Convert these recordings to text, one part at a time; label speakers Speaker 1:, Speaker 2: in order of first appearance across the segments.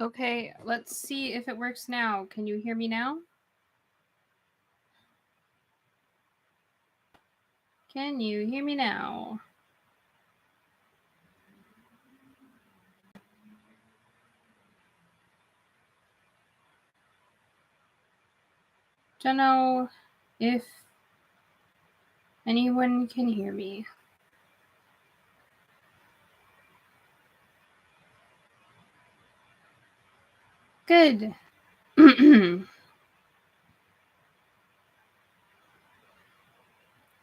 Speaker 1: Okay, let's see if it works now. Can you hear me now? Can you hear me now? Don't know if anyone can hear me. Good.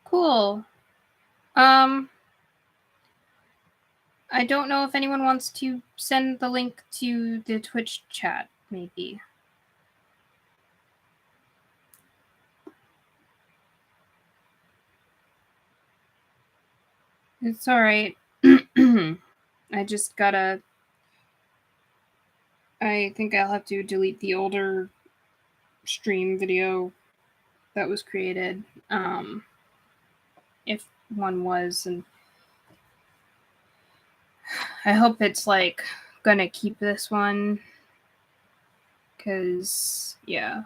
Speaker 1: Cool. I don't know if anyone wants to send the link to the Twitch chat, maybe. It's alright. I just gotta... I think I'll have to delete the older stream video that was created. If one was, and I hope it's like gonna keep this one, because yeah.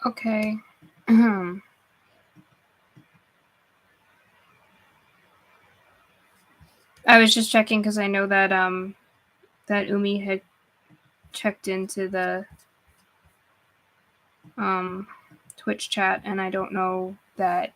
Speaker 1: Okay. I was just checking because I know that that Umi had checked into the Twitch chat, and I don't know that.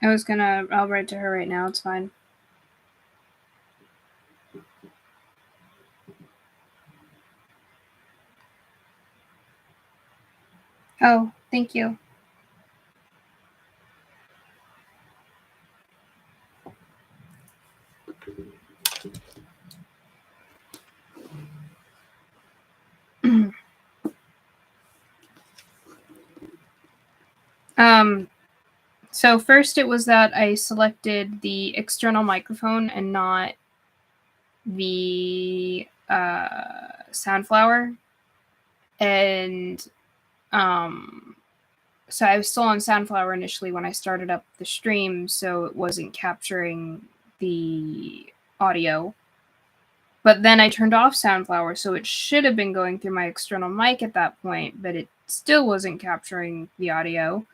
Speaker 1: I'll write to her right now, it's fine. Oh, thank you. So first it was that I selected the external microphone and not the Soundflower. And so I was still on Soundflower initially when I started up the stream, so it wasn't capturing the audio. But then I turned off Soundflower, so it should have been going through my external mic at that point, but it still wasn't capturing the audio.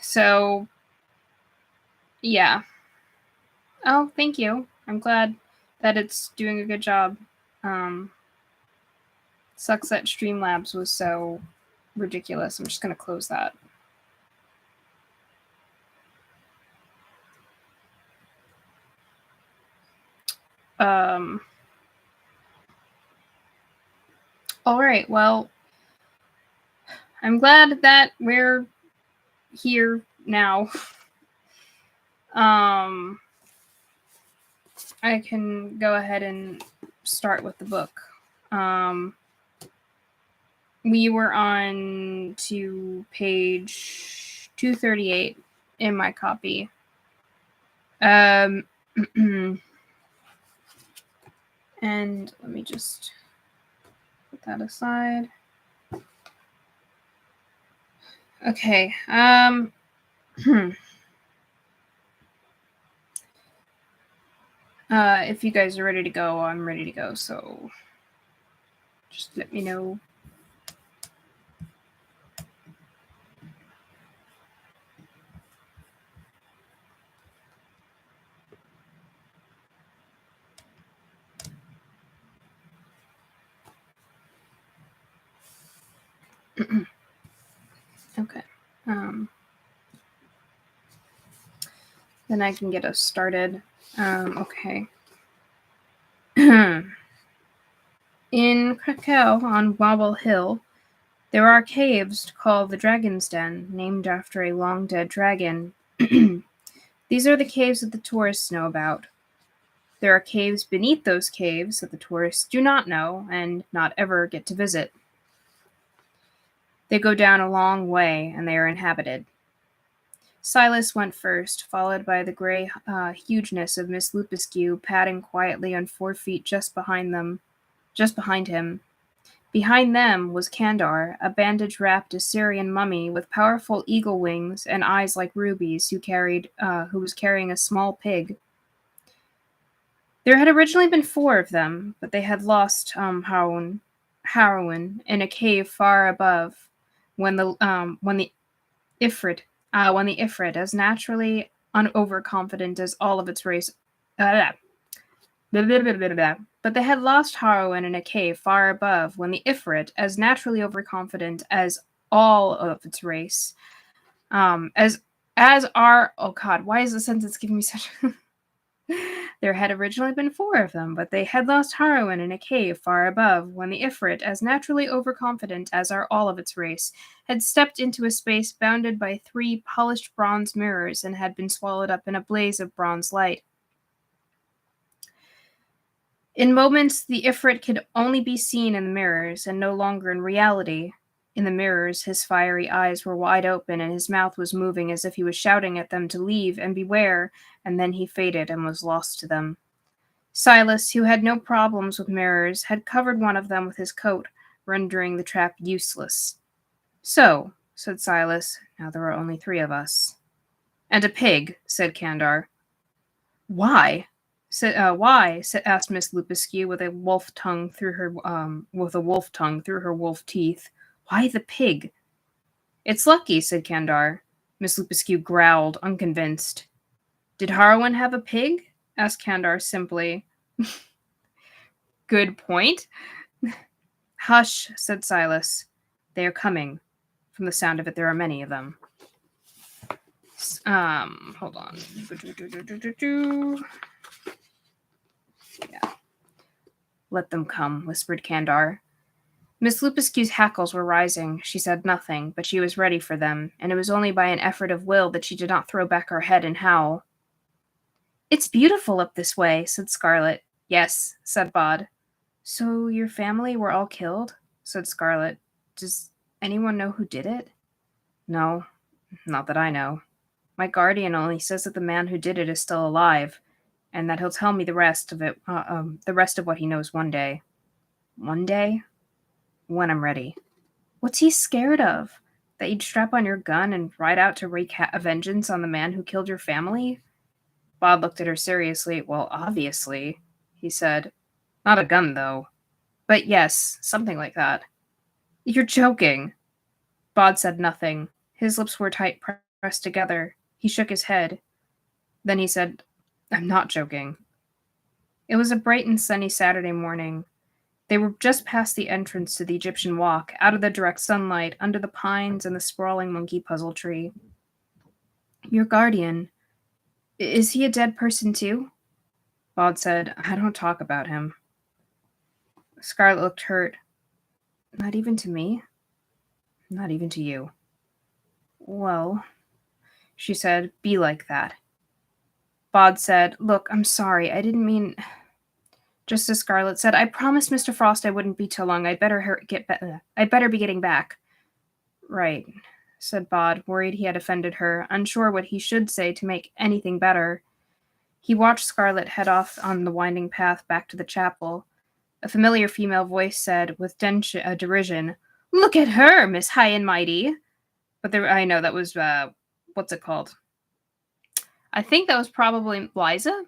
Speaker 1: So, yeah. Oh, thank you. I'm glad that it's doing a good job. Sucks that Streamlabs was so ridiculous. I'm just going to close that. All right, well, I'm glad that we're here now. I can go ahead and start with the book. We were on to page 238 in my copy. And let me just put that aside. Okay. If you guys are ready to go, I'm ready to go. So just let me know. Okay. Then I can get us started. Okay. In Krakow on Wobble Hill, there are caves called the Dragon's Den, named after a long-dead dragon. These are the caves that the tourists know about. There are caves beneath those caves that the tourists do not know and not ever get to visit. They go down a long way, and they are inhabited. Silas went first, followed by the gray hugeness of Miss Lupusque padding quietly on 4 feet just behind him. Behind them was Kandar, a bandage-wrapped Assyrian mummy with powerful eagle wings and eyes like rubies, who was carrying a small pig. There had originally been 4 of them, but they had lost Harwin in a cave far above when the Ifrit, as naturally overconfident as all of its race. But they had lost Harwin in a cave far above when the Ifrit, as naturally overconfident as all of its race, oh God, why is the sentence giving me such? There had originally been 4 of them, but they had lost Harwin in a cave far above when the Ifrit, as naturally overconfident as are all of its race, had stepped into a space bounded by 3 polished bronze mirrors and had been swallowed up in a blaze of bronze light. In moments, the Ifrit could only be seen in the mirrors and no longer in reality. In the mirrors, his fiery eyes were wide open and his mouth was moving as if he was shouting at them to leave and beware, and then he faded and was lost to them. Silas, who had no problems with mirrors, had covered one of them with his coat, rendering the trap useless. So, said Silas, now there are only 3 of us. And a pig, said Kandar. Why? Asked Miss Lupusque with a wolf tongue through her wolf teeth. Why the pig? It's lucky, said Kandar. Miss Lupusque growled, unconvinced. Did Harwin have a pig? Asked Kandar simply. Good point. Hush, said Silas. They are coming. From the sound of it, there are many of them. Hold on. Yeah. Let them come, whispered Kandar. Miss Lupusque's hackles were rising. She said nothing, but she was ready for them, and it was only by an effort of will that she did not throw back her head and howl. It's beautiful up this way, said Scarlet. Yes, said Bod. So your family were all killed? Said Scarlet. Does anyone know who did it? No, not that I know. My guardian only says that the man who did it is still alive, and that he'll tell me the rest of what he knows one day. One day? When I'm ready. What's he scared of? That you'd strap on your gun and ride out to wreak vengeance on the man who killed your family? Bod looked at her seriously. Well, obviously, he said. Not a gun, though. But yes, something like that. You're joking. Bod said nothing. His lips were tight pressed together. He shook his head. Then he said, I'm not joking. It was a bright and sunny Saturday morning. They were just past the entrance to the Egyptian walk, out of the direct sunlight, under the pines and the sprawling monkey puzzle tree. Your guardian, is he a dead person too? Bod said, I don't talk about him. Scarlet looked hurt. Not even to me? Not even to you. Well, she said, be like that. Bod said, look, I'm sorry, I didn't mean... Just as Scarlet said, I promised Mr. Frost I wouldn't be too long. I'd better be getting back. Right, said Bod, worried he had offended her, unsure what he should say to make anything better. He watched Scarlet head off on the winding path back to the chapel. A familiar female voice said, with derision, Look at her, Miss High and Mighty. But I know that was, what's it called? I think that was probably Liza.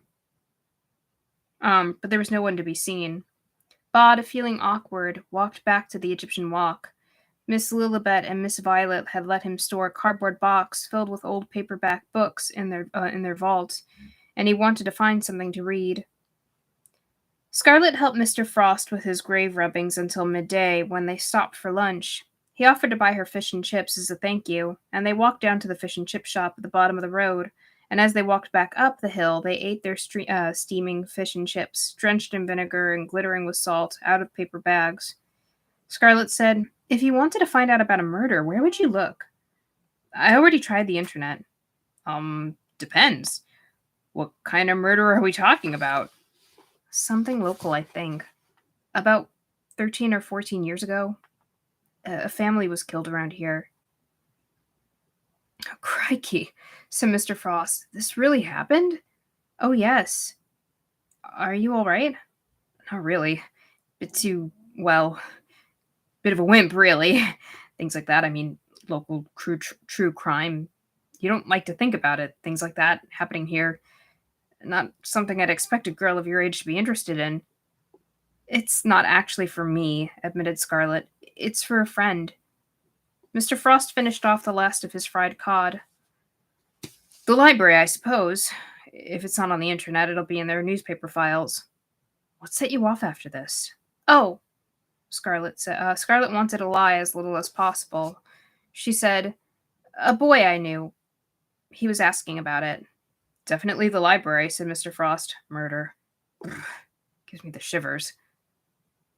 Speaker 1: But there was no one to be seen. Bod, feeling awkward, walked back to the Egyptian walk. Miss Lilibet and Miss Violet had let him store a cardboard box filled with old paperback books in their vault, and he wanted to find something to read. Scarlet helped Mr. Frost with his grave rubbings until midday, when they stopped for lunch. He offered to buy her fish and chips as a thank you, and they walked down to the fish and chip shop at the bottom of the road, and as they walked back up the hill, they ate their steaming fish and chips, drenched in vinegar and glittering with salt, out of paper bags. Scarlet said, If you wanted to find out about a murder, where would you look? I already tried the internet. Depends. What kind of murder are we talking about? Something local, I think. About 13 or 14 years ago, a family was killed around here. Oh, crikey, said Mr. Frost. This really happened? Oh, yes. Are you all right? Not really. Bit too, well, bit of a wimp, really. Things like that. I mean, local true crime. You don't like to think about it. Things like that happening here. Not something I'd expect a girl of your age to be interested in. It's not actually for me, admitted Scarlet. It's for a friend. Mr. Frost finished off the last of his fried cod. The library, I suppose. If it's not on the internet, it'll be in their newspaper files. What set you off after this? Oh, Scarlet said. Scarlet wanted to lie as little as possible. She said, "A boy I knew. He was asking about it." "Definitely the library," said Mr. Frost. "Murder. Gives me the shivers."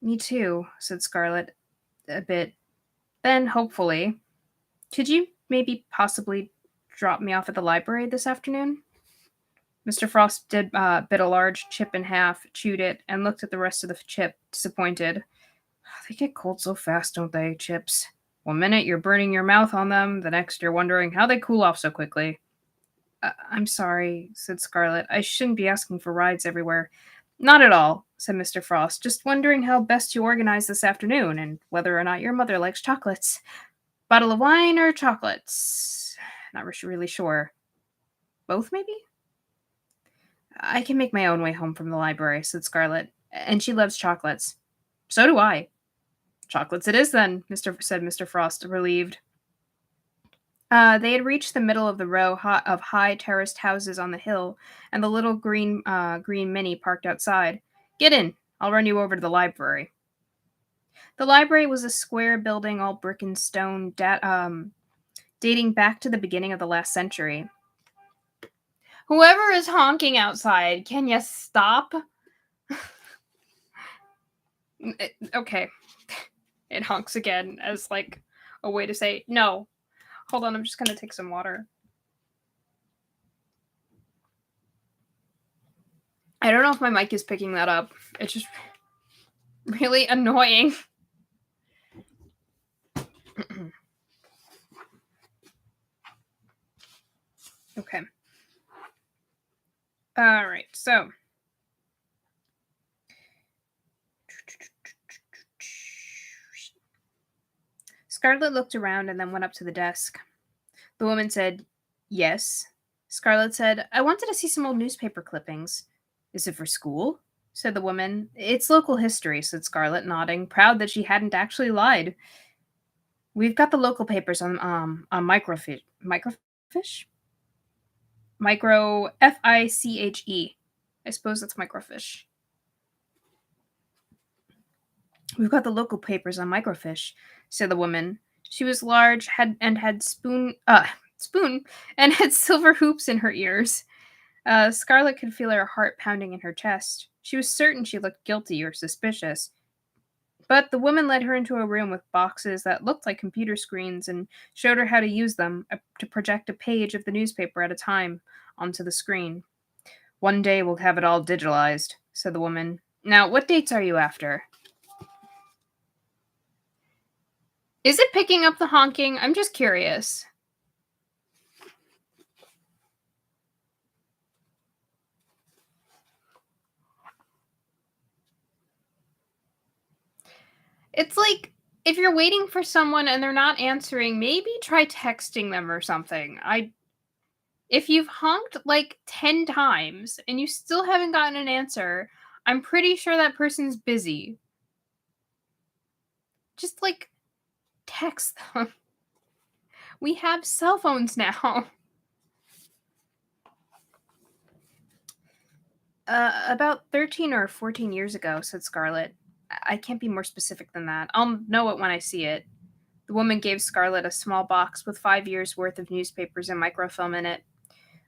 Speaker 1: "Me too," said Scarlet. "A bit." Then, hopefully, "Could you maybe possibly drop me off at the library this afternoon?" Mr. Frost bit a large chip in half, chewed it, and looked at the rest of the chip, disappointed. They get cold so fast, don't they, chips? One minute you're burning your mouth on them, the next you're wondering how they cool off so quickly. I'm sorry, said Scarlet. I shouldn't be asking for rides everywhere. Not at all, said Mr. Frost. Just wondering how best to organize this afternoon, and whether or not your mother likes chocolates. Bottle of wine or chocolates? Not really sure. Both, maybe? I can make my own way home from the library, said Scarlet. And she loves chocolates. So do I. Chocolates it is, then, said Mr. Frost, relieved. They had reached the middle of the row of high terraced houses on the hill, and the little green Mini parked outside. Get in. I'll run you over to the library. The library was a square building, all brick and stone, dating back to the beginning of the last century. Whoever is honking outside, can you stop? Okay. It honks again as like a way to say no. Hold on, I'm just gonna take some water. I don't know if my mic is picking that up. It's just really annoying. Okay. All right, so Scarlet looked around and then went up to the desk. The woman said, "Yes." Scarlet said, "I wanted to see some old newspaper clippings." "Is it for school?" said the woman. "It's local history," said Scarlet, nodding, proud that she hadn't actually lied. "We've got the local papers on microfiche. Microfiche? Micro FICHE. I suppose that's microfiche. "We've got the local papers on microfiche," said the woman. She was large, had spoon and had silver hoops in her ears. Scarlet could feel her heart pounding in her chest. She was certain she looked guilty or suspicious. But the woman led her into a room with boxes that looked like computer screens and showed her how to use them to project a page of the newspaper at a time onto the screen. "One day we'll have it all digitalized," said the woman. "Now, what dates are you after?" Is it picking up the honking? I'm just curious. It's like if you're waiting for someone and they're not answering, maybe try texting them or something. If you've honked like 10 times and you still haven't gotten an answer, I'm pretty sure that person's busy. Just like text them. We have cell phones now. About 13 or 14 years ago, said Scarlet. I can't be more specific than that. I'll know it when I see it. The woman gave Scarlet a small box with 5 years' worth of newspapers and microfilm in it.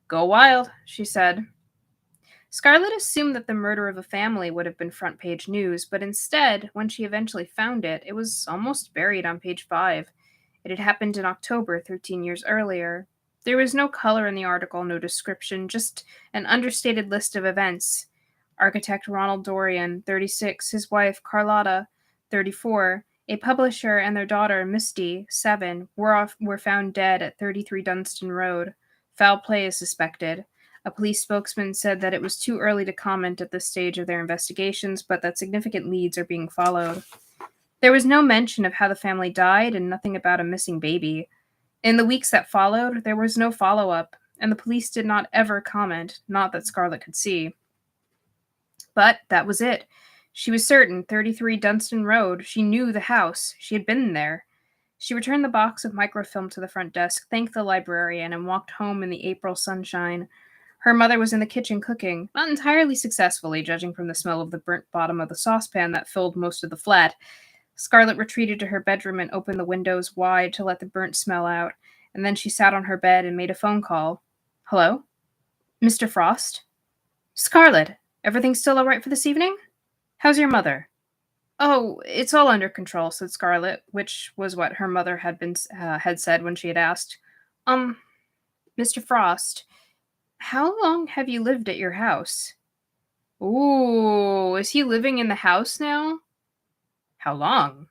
Speaker 1: "Go wild," she said. Scarlet assumed that the murder of a family would have been front page news, but instead, when she eventually found it, it was almost buried on page 5. It had happened in October, 13 years earlier. There was no color in the article, no description, just an understated list of events. Architect Ronald Dorian, 36, his wife Carlotta, 34, a publisher, and their daughter Misty, 7, were found dead at 33 Dunstan Road. Foul play is suspected. A police spokesman said that it was too early to comment at this stage of their investigations, but that significant leads are being followed. There was no mention of how the family died and nothing about a missing baby. In the weeks that followed, there was no follow-up, and the police did not ever comment, not that Scarlett could see. But that was it. She was certain, 33 Dunstan Road. She knew the house. She had been there. She returned the box of microfilm to the front desk, thanked the librarian, and walked home in the April sunshine. Her mother was in the kitchen cooking, not entirely successfully, judging from the smell of the burnt bottom of the saucepan that filled most of the flat. Scarlett retreated to her bedroom and opened the windows wide to let the burnt smell out, and then she sat on her bed and made a phone call. Hello? Mr. Frost? Scarlett, everything still all right for this evening? How's your mother? Oh, it's all under control, said Scarlett, which was what her mother had said when she had asked. Mr. Frost, how long have you lived at your house? Ooh, is he living in the house now? How long?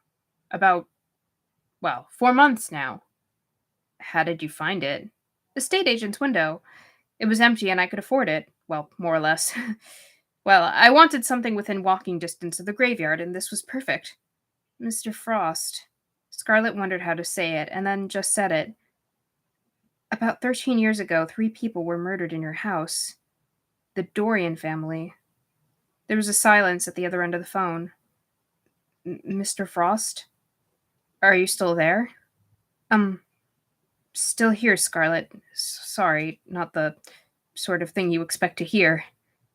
Speaker 1: About, 4 months now. How did you find it? Estate agent's window. It was empty and I could afford it. Well, more or less. Well, I wanted something within walking distance of the graveyard, and this was perfect. Mr. Frost. Scarlett wondered how to say it, and then just said it. About 13 years ago, 3 people were murdered in your house. The Dorian family. There was a silence at the other end of the phone. Mr. Frost? Are you still there? Still here, Scarlett. Sorry, not the sort of thing you expect to hear.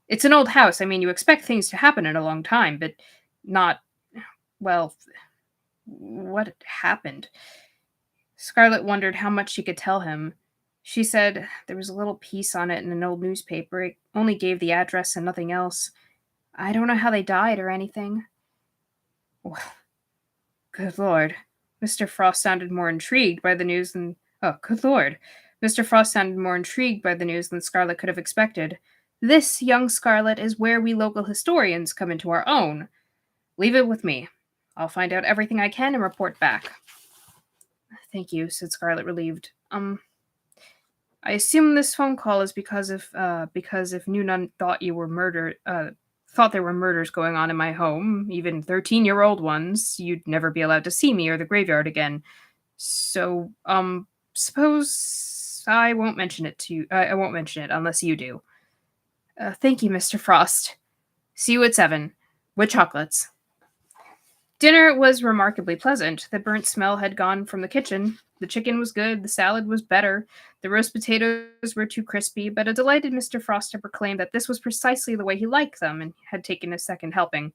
Speaker 1: It's an old house. I mean, you expect things to happen in a long time, but not, well, what happened? Scarlett wondered how much she could tell him. She said there was a little piece on it in an old newspaper. It only gave the address and nothing else. I don't know how they died or anything. Well, good Lord. Mr. Frost sounded more intrigued by the news than... Oh, good Lord. Mr. Frost sounded more intrigued by the news than Scarlett could have expected. This, young Scarlett, is where we local historians come into our own. Leave it with me. I'll find out everything I can and report back. Thank you, said Scarlett, relieved. I assume this phone call is because if New Nun thought you were murdered, thought there were murders going on in my home, even 13-year-old ones, you'd never be allowed to see me or the graveyard again. So, suppose I won't mention it to you. I won't mention it unless you do. Thank you, Mr. Frost. See you at 7. With chocolates. Dinner was remarkably pleasant. The burnt smell had gone from the kitchen. The chicken was good. The salad was better. The roast potatoes were too crispy, but a delighted Mr. Frost had proclaimed that this was precisely the way he liked them and had taken a second helping.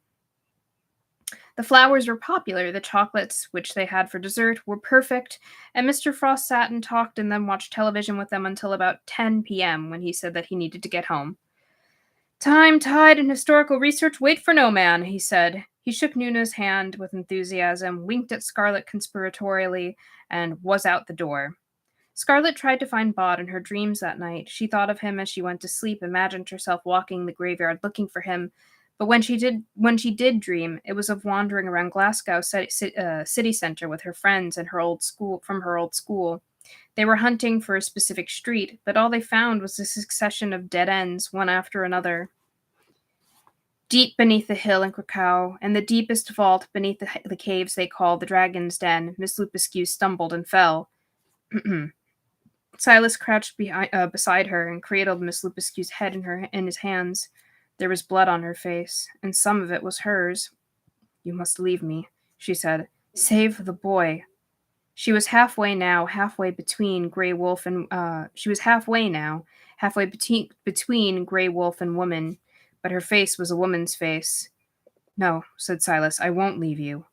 Speaker 1: The flowers were popular. The chocolates, which they had for dessert, were perfect, and Mr. Frost sat and talked and then watched television with them until about 10 p.m. when he said that he needed to get home. Time, tide, and historical research wait for no man, he said. He shook Nuna's hand with enthusiasm, winked at Scarlett conspiratorially, and was out the door. Scarlett tried to find Bod in her dreams that night. She thought of him as she went to sleep, imagined herself walking the graveyard looking for him. But when she did dream, it was of wandering around Glasgow city centre with her friends and her old school. They were hunting for a specific street, but all they found was a succession of dead ends, one after another. Deep beneath the hill in Krakow, and the deepest vault beneath the caves they called the Dragon's Den, Miss Lupescu stumbled and fell. Silas crouched beside her and cradled Miss Lupescu's head in his hands. There was blood on her face, and some of it was hers. You must leave me, she said. Save the boy. She was halfway now, halfway between Grey Wolf and between Grey Wolf and woman, but her face was a woman's face. No, said Silas, I won't leave you.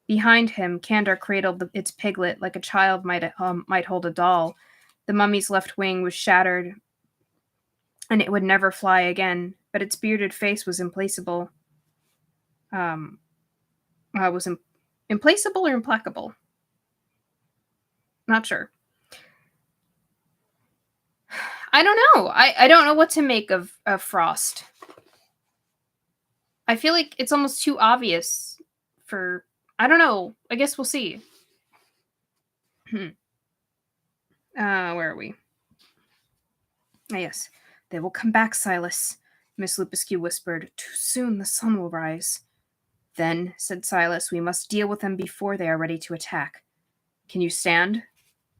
Speaker 1: Behind him, Candor cradled its piglet like a child might hold a doll. The mummy's left wing was shattered, and it would never fly again, but its bearded face was implacable. Implacable or implacable? Not sure. I don't know. I don't know what to make of Frost. I feel like it's almost too obvious for... I don't know. I guess we'll see. Where are we? Ah, yes. They will come back, Silas, Miss Lupuscu whispered. Too soon the sun will rise. Then, said Silas, we must deal with them before they are ready to attack. Can you stand?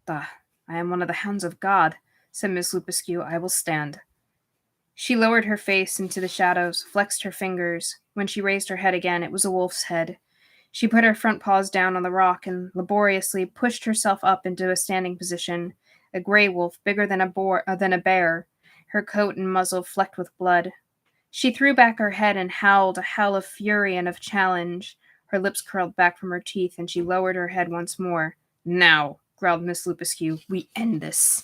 Speaker 1: I am one of the hounds of God, said Miss Lupuscu. I will stand. She lowered her face into the shadows, flexed her fingers. When she raised her head again, it was a wolf's head. She put her front paws down on the rock and laboriously pushed herself up into a standing position. A gray wolf, bigger than a bear, her coat and muzzle flecked with blood. She threw back her head and howled, a howl of fury and of challenge. Her lips curled back from her teeth, and she lowered her head once more. Now, growled Miss Lupuscu, we end this.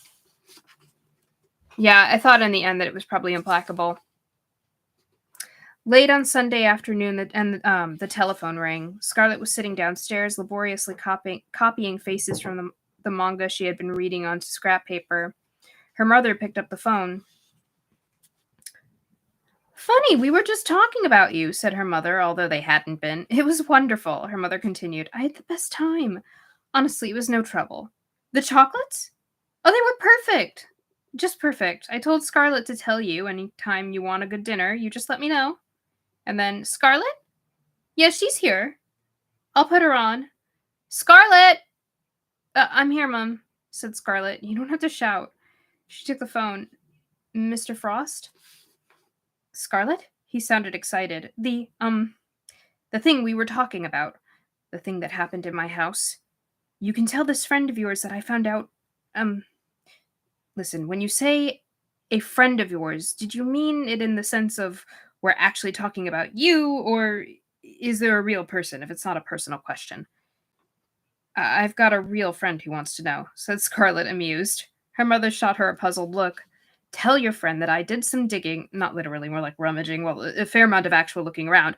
Speaker 1: Yeah, I thought in the end that it was probably implacable. Late on Sunday afternoon, the telephone rang. Scarlett was sitting downstairs, laboriously copying faces from the manga she had been reading onto scrap paper. Her mother picked up the phone. Funny, we were just talking about you, said her mother, although they hadn't been. It was wonderful, her mother continued. I had the best time. Honestly, it was no trouble. The chocolates? Oh, they were perfect. Just perfect. I told Scarlett to tell you any time you want a good dinner, you just let me know. And then, Scarlett? Yeah, she's here. I'll put her on. Scarlett! I'm here, Mum, said Scarlett. You don't have to shout. She took the phone. Mr. Frost? Scarlett? He sounded excited. The thing we were talking about. The thing that happened in my house. You can tell this friend of yours that I found out, listen, when you say a friend of yours, did you mean it in the sense of we're actually talking about you, or is there a real person if it's not a personal question? I've got a real friend who wants to know, said Scarlett, amused. Her mother shot her a puzzled look. Tell your friend that I did some digging, not literally, more like rummaging, well, a fair amount of actual looking around,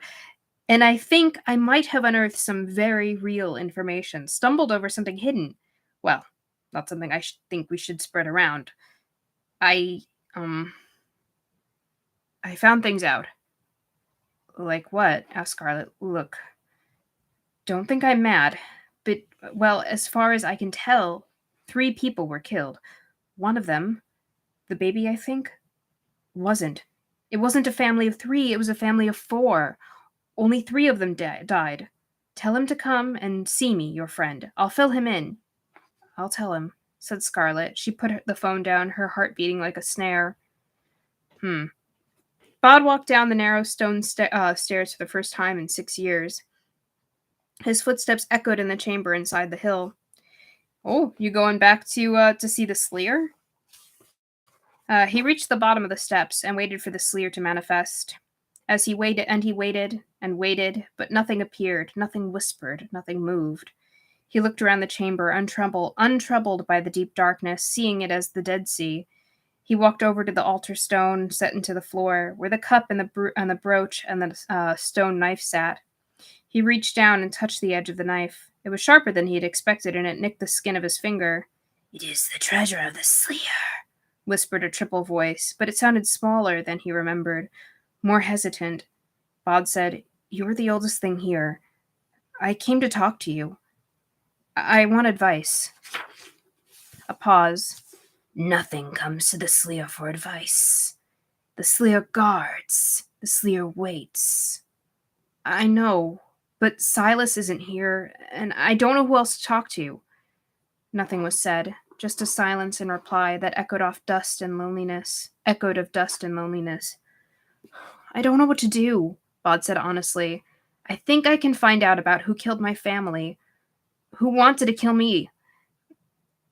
Speaker 1: and I think I might have unearthed some very real information, stumbled over something hidden. Well, not something I think we should spread around. I found things out. Like what? Asked Scarlett. Look, don't think I'm mad, but, well, as far as I can tell, 3 people were killed. One of them, the baby, I think, wasn't. It wasn't a family of 3, it was a family of 4. Only 3 of them died. Tell him to come and see me, your friend. I'll fill him in. I'll tell him, said Scarlett. She put the phone down, her heart beating like a snare. Bod walked down the narrow stone stairs for the first time in 6 years. His footsteps echoed in the chamber inside the hill. Oh, you going back to see the Sleer? He reached the bottom of the steps and waited for the Sleer to manifest. As he waited and waited, but nothing appeared, nothing whispered, nothing moved. He looked around the chamber, untroubled by the deep darkness, seeing it as the Dead Sea. He walked over to the altar stone set into the floor, where the cup and the brooch and the stone knife sat. He reached down and touched the edge of the knife. It was sharper than he had expected, and it nicked the skin of his finger. It is the treasure of the Sleer, whispered a triple voice, but it sounded smaller than he remembered, more hesitant. Bod said, You're the oldest thing here. I came to talk to you. I want advice. A pause. Nothing comes to the Sleer for advice. The Sleer guards. The Sleer waits. I know, but Silas isn't here, and I don't know who else to talk to. Nothing was said, just a silence in reply that echoed of dust and loneliness. I don't know what to do, Bod said honestly. I think I can find out about who killed my family. Who wanted to kill me.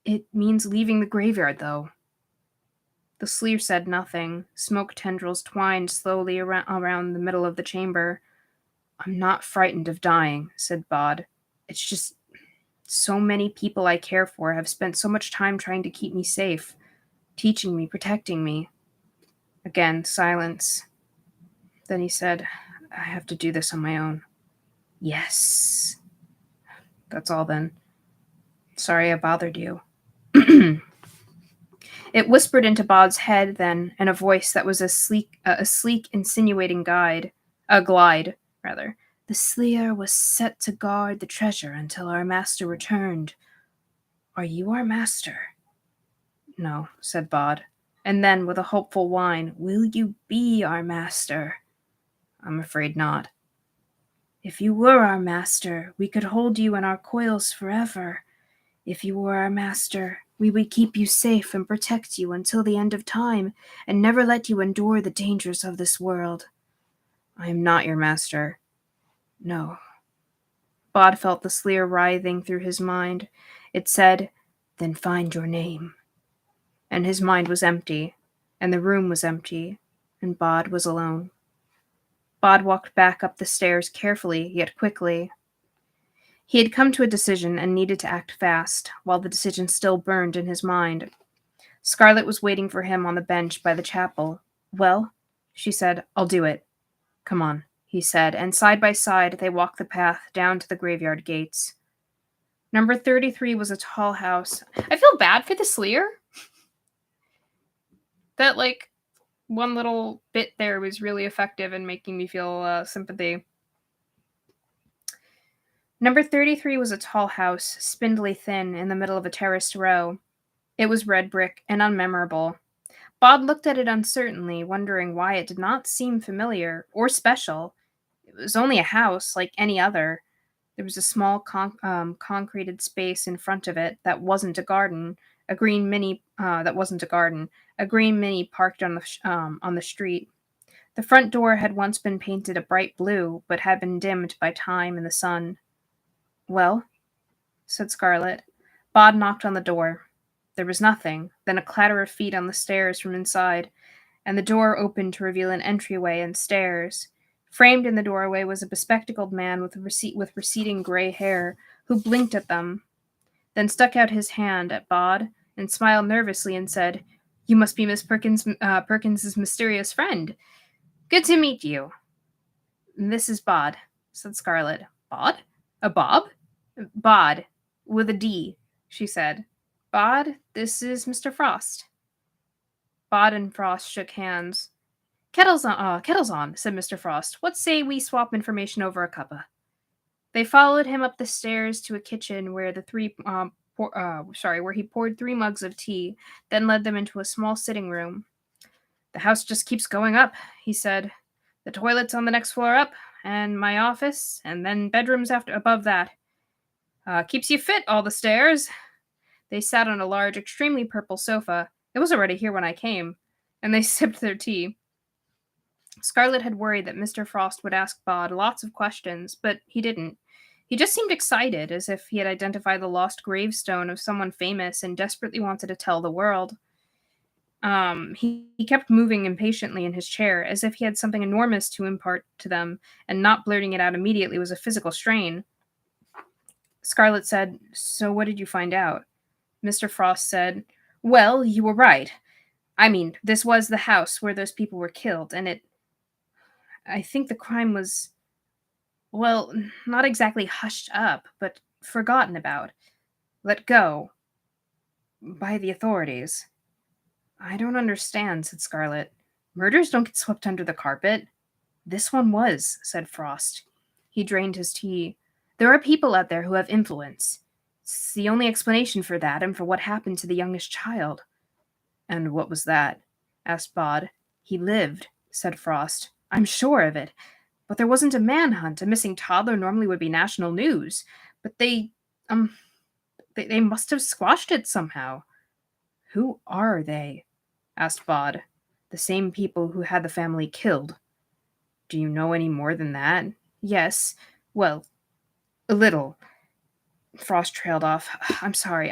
Speaker 1: It means leaving the graveyard, though. The Sleer said nothing. Smoke tendrils twined slowly around the middle of the chamber. I'm not frightened of dying, said Bod. It's just so many people I care for have spent so much time trying to keep me safe, teaching me, protecting me. Again, silence. Then he said, I have to do this on my own. Yes. That's all then. Sorry I bothered you. It whispered into Bod's head then, in a voice that was a sleek, insinuating glide, rather. The Sleer was set to guard the treasure until our master returned. Are you our master? No, said Bod. And then, with a hopeful whine, will you be our master? I'm afraid not. If you were our master, we could hold you in our coils forever. If you were our master, we would keep you safe and protect you until the end of time, and never let you endure the dangers of this world. I am not your master. No. Bod felt the Sleer writhing through his mind. It said, then find your name. And his mind was empty, and the room was empty, and Bod was alone. Bod walked back up the stairs carefully, yet quickly. He had come to a decision and needed to act fast, while the decision still burned in his mind. Scarlet was waiting for him on the bench by the chapel. Well, she said, I'll do it. Come on, he said, and side by side they walked the path down to the graveyard gates. Number 33 was a tall house. I feel bad for the Sleer. That, one little bit there was really effective in making me feel sympathy. Number 33 was a tall house, spindly thin, in the middle of a terraced row. It was red brick and unmemorable. Bod looked at it uncertainly, wondering why it did not seem familiar or special. It was only a house, like any other. There was a small concreted space in front of it that wasn't a garden. A green mini A green mini parked on the street. The front door had once been painted a bright blue, but had been dimmed by time and the sun. Well, said Scarlet. Bod knocked on the door. There was nothing, then a clatter of feet on the stairs from inside, and the door opened to reveal an entryway and stairs. Framed in the doorway was a bespectacled man with receding gray hair, who blinked at them, then stuck out his hand at Bod and smiled nervously and said, You must be Miss Perkins's mysterious friend. Good to meet you. This is Bod, said Scarlet. Bod? A Bob? Bod, with a D, she said. Bod, this is Mr. Frost. Bod and Frost shook hands. Kettle's on, said Mr. Frost. What say we swap information over a cuppa? They followed him up the stairs to a kitchen where where he poured 3 mugs of tea, then led them into a small sitting room. The house just keeps going up, he said. The toilet's on the next floor up, and my office, and then bedrooms above that. Keeps you fit, all the stairs. They sat on a large, extremely purple sofa. It was already here when I came, and they sipped their tea. Scarlet had worried that Mr. Frost would ask Bod lots of questions, but he didn't. He just seemed excited, as if he had identified the lost gravestone of someone famous and desperately wanted to tell the world. He kept moving impatiently in his chair, as if he had something enormous to impart to them, and not blurting it out immediately was a physical strain. Scarlet said, So what did you find out? Mr. Frost said, Well, you were right. I mean, this was the house where those people were killed, and I think the crime was, well, not exactly hushed up, but forgotten about. Let go. By the authorities. I don't understand, said Scarlet. Murders don't get swept under the carpet. This one was, said Frost. He drained his tea. There are people out there who have influence. It's the only explanation for that and for what happened to the youngest child. And what was that? Asked Bod. He lived, said Frost. I'm sure of it. But there wasn't a manhunt. A missing toddler normally would be national news. But they must have squashed it somehow. Who are they? Asked Bod. The same people who had the family killed. Do you know any more than that? Yes. Well, a little. Frost trailed off. I'm sorry.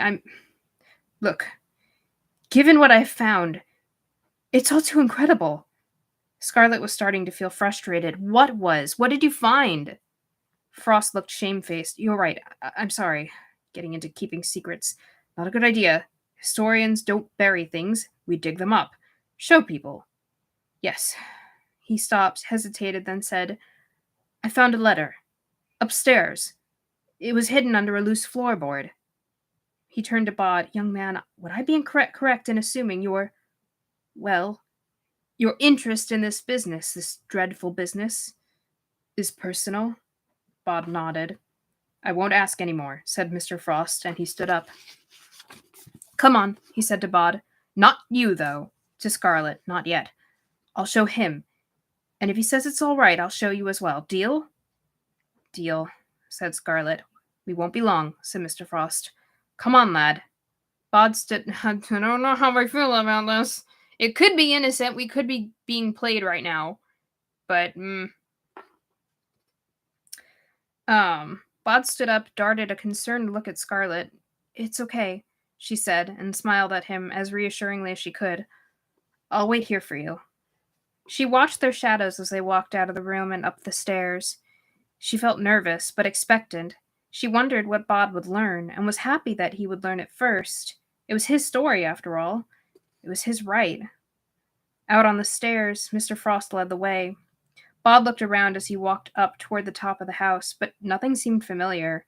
Speaker 1: Look. Given what I've found, it's all too incredible. Scarlet was starting to feel frustrated. What was? What did you find? Frost looked shamefaced. You're right. I'm sorry. Getting into keeping secrets. Not a good idea. Historians don't bury things. We dig them up. Show people. Yes. He stopped, hesitated, then said, I found a letter. Upstairs. It was hidden under a loose floorboard. He turned to Bod. Young man, would I be correct in assuming your interest in this business, this dreadful business? Is personal? Bod nodded. I won't ask any more, said Mr. Frost, and he stood up. Come on, he said to Bod. Not you, though. To Scarlet, not yet. I'll show him. And if he says it's all right, I'll show you as well. Deal? Deal, said Scarlet. We won't be long, said Mr. Frost. Come on, lad. Bod stood. I don't know how I feel about this. It could be innocent. We could be being played right now. But, Bod stood up, darted a concerned look at Scarlet. It's okay, she said, and smiled at him as reassuringly as she could. I'll wait here for you. She watched their shadows as they walked out of the room and up the stairs. She felt nervous, but expectant. She wondered what Bod would learn, and was happy that he would learn it first. It was his story, after all. It was his right. Out on the stairs, Mr. Frost led the way. Bod looked around as he walked up toward the top of the house, but nothing seemed familiar.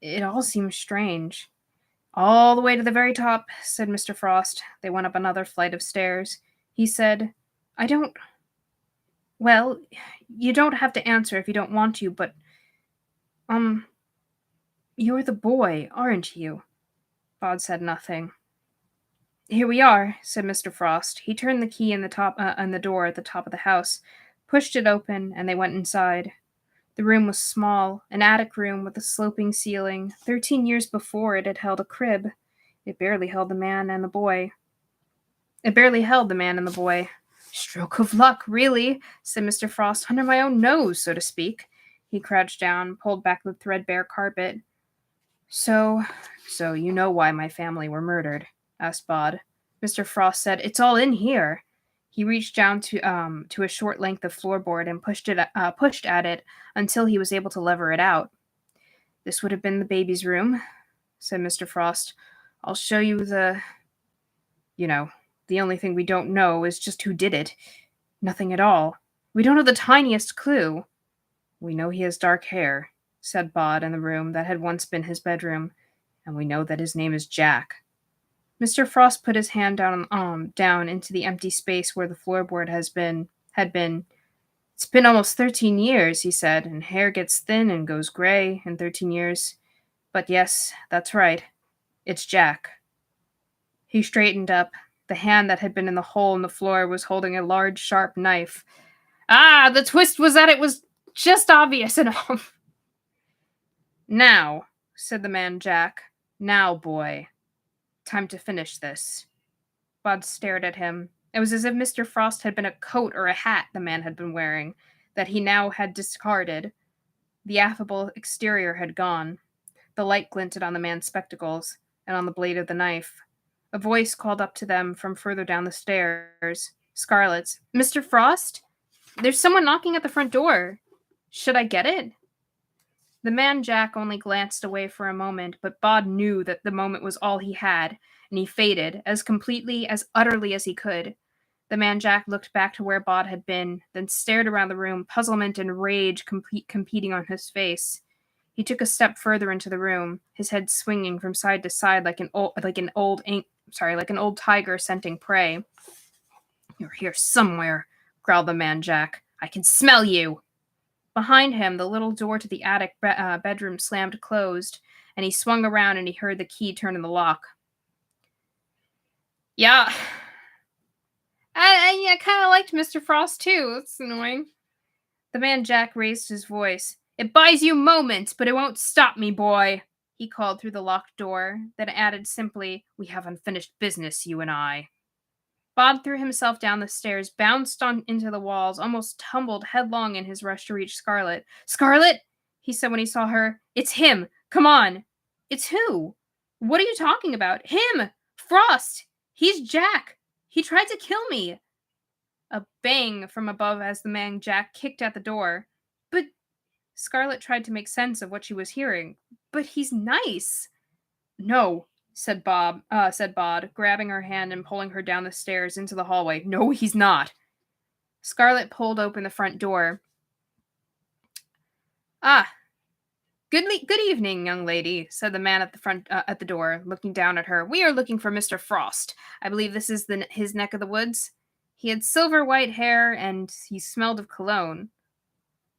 Speaker 1: It all seemed strange. All the way to the very top, said Mr. Frost. They went up another flight of stairs. He said, Well, you don't have to answer if you don't want to, but, you're the boy, aren't you? Bod said nothing. Here we are, said Mr. Frost. He turned the key in the door at the top of the house, pushed it open, and they went inside. The room was small, an attic room with a sloping ceiling. 13 years before, it had held a crib. It barely held the man and the boy. Stroke of luck, really, said Mr. Frost, under my own nose, so to speak. He crouched down, pulled back the threadbare carpet. So you know why my family were murdered? Asked Bod. Mr. Frost said, It's all in here. He reached down to a short length of floorboard and pushed at it until he was able to lever it out. This would have been the baby's room, said Mr. Frost. I'll show you the only thing we don't know is just who did it. Nothing at all. We don't have the tiniest clue. We know he has dark hair, said Bod in the room that had once been his bedroom, and we know that his name is Jack. Mr. Frost put his hand down into the empty space where the floorboard had been. It's been almost 13 years, he said, and hair gets thin and goes gray in 13 years. But yes, that's right. It's Jack. He straightened up. The hand that had been in the hole in the floor was holding a large, sharp knife. Ah, the twist was that it was just obvious enough. Now, said the man Jack. Now, boy. Time to finish this. Bod stared at him. It was as if Mr. Frost had been a coat or a hat the man had been wearing, that he now had discarded. The affable exterior had gone. The light glinted on the man's spectacles and on the blade of the knife. A voice called up to them from further down the stairs. Scarlet's. Mr. Frost? There's someone knocking at the front door. Should I get it? The man Jack only glanced away for a moment, but Bod knew that the moment was all he had, and he faded as completely, as utterly as he could. The man Jack looked back to where Bod had been, then stared around the room, puzzlement and rage competing on his face. He took a step further into the room, his head swinging from side to side like an old tiger scenting prey. You're here somewhere, growled the man Jack. I can smell you. Behind him, the little door to the attic bedroom slammed closed, and he swung around and he heard the key turn in the lock. Yeah. I kind of liked Mr. Frost, too. That's annoying. The man Jack raised his voice. It buys you moments, but it won't stop me, boy, he called through the locked door, then added simply, We have unfinished business, you and I. Bod threw himself down the stairs, bounced into the walls, almost tumbled headlong in his rush to reach Scarlet. Scarlet, he said when he saw her. It's him. Come on. It's who? What are you talking about? Him! Frost! He's Jack! He tried to kill me! A bang from above as the man Jack kicked at the door. But Scarlet tried to make sense of what she was hearing. But he's nice. No, said Bod, grabbing her hand and pulling her down the stairs into the hallway. No, he's not. Scarlet pulled open the front door. Ah, good evening, young lady, said the man at the door, looking down at her. We are looking for Mr. Frost. I believe this is his neck of the woods. He had silver white hair, and he smelled of cologne.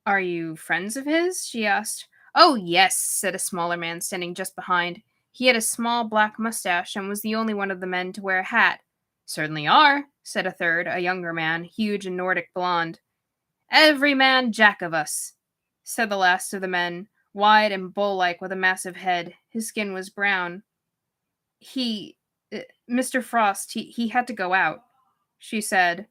Speaker 1: Are you friends of his? She asked. Oh, yes, said a smaller man standing just behind. He had a small black mustache and was the only one of the men to wear a hat. Certainly are, said a third, a younger man, huge and Nordic blonde. Every man jack of us, said the last of the men, wide and bull-like with a massive head. His skin was brown. He, Mr. Frost, he had to go out, she said.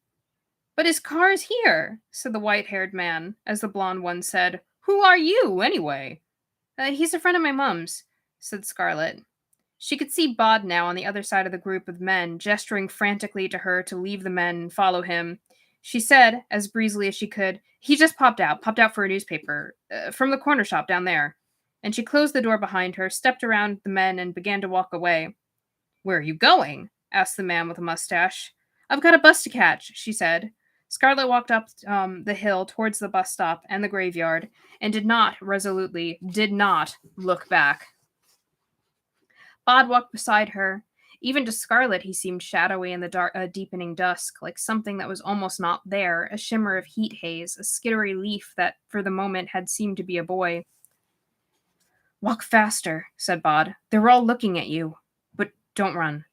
Speaker 1: But his car is here, said the white-haired man, as the blonde one said. Who are you, anyway? He's a friend of my mum's, said Scarlet. She could see Bod now on the other side of the group of men, gesturing frantically to her to leave the men and follow him. She said, as breezily as she could, he just popped out for a newspaper, from the corner shop down there. And she closed the door behind her, stepped around the men, and began to walk away. Where are you going? Asked the man with a mustache. I've got a bus to catch, she said. Scarlet walked up the hill towards the bus stop and the graveyard, and did not look back. Bod walked beside her. Even to Scarlet he seemed shadowy in the deepening dusk, like something that was almost not there, a shimmer of heat haze, a skittery leaf that for the moment had seemed to be a boy. Walk faster, said Bod. They're all looking at you. But don't run.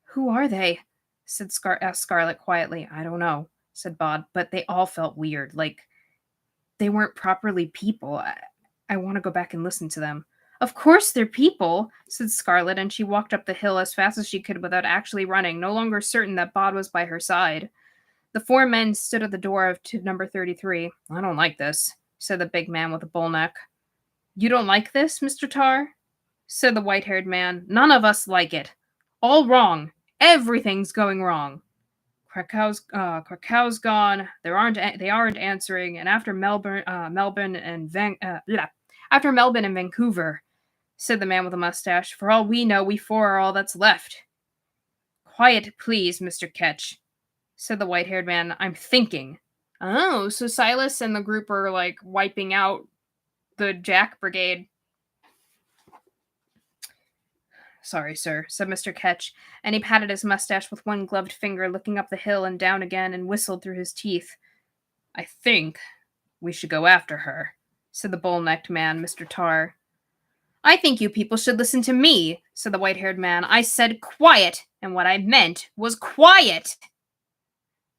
Speaker 1: Who are they? Asked Scarlet quietly. I don't know, said Bod, but they all felt weird, like they weren't properly people. I want to go back and listen to them. Of course they're people, said Scarlet, and she walked up the hill as fast as she could without actually running, no longer certain that Bod was by her side. The four men stood at the door of number 33. I don't like this, said the big man with the bull neck. You don't like this, Mr. Tar? Said the white-haired man. None of us like it. All wrong. Everything's going wrong. Krakow's gone. They aren't answering. And after Melbourne and Vancouver, said the man with the mustache. For all we know, we four are all that's left. Quiet, please, Mr. Ketch, said the white-haired man. I'm thinking. Oh, so Silas and the group are like wiping out the Jack Brigade. Sorry, sir, said Mr. Ketch, and he patted his mustache with one gloved finger, looking up the hill and down again, and whistled through his teeth. I think we should go after her, said the bull-necked man, Mr. Tar. I think you people should listen to me, said the white-haired man. I said quiet, and what I meant was quiet.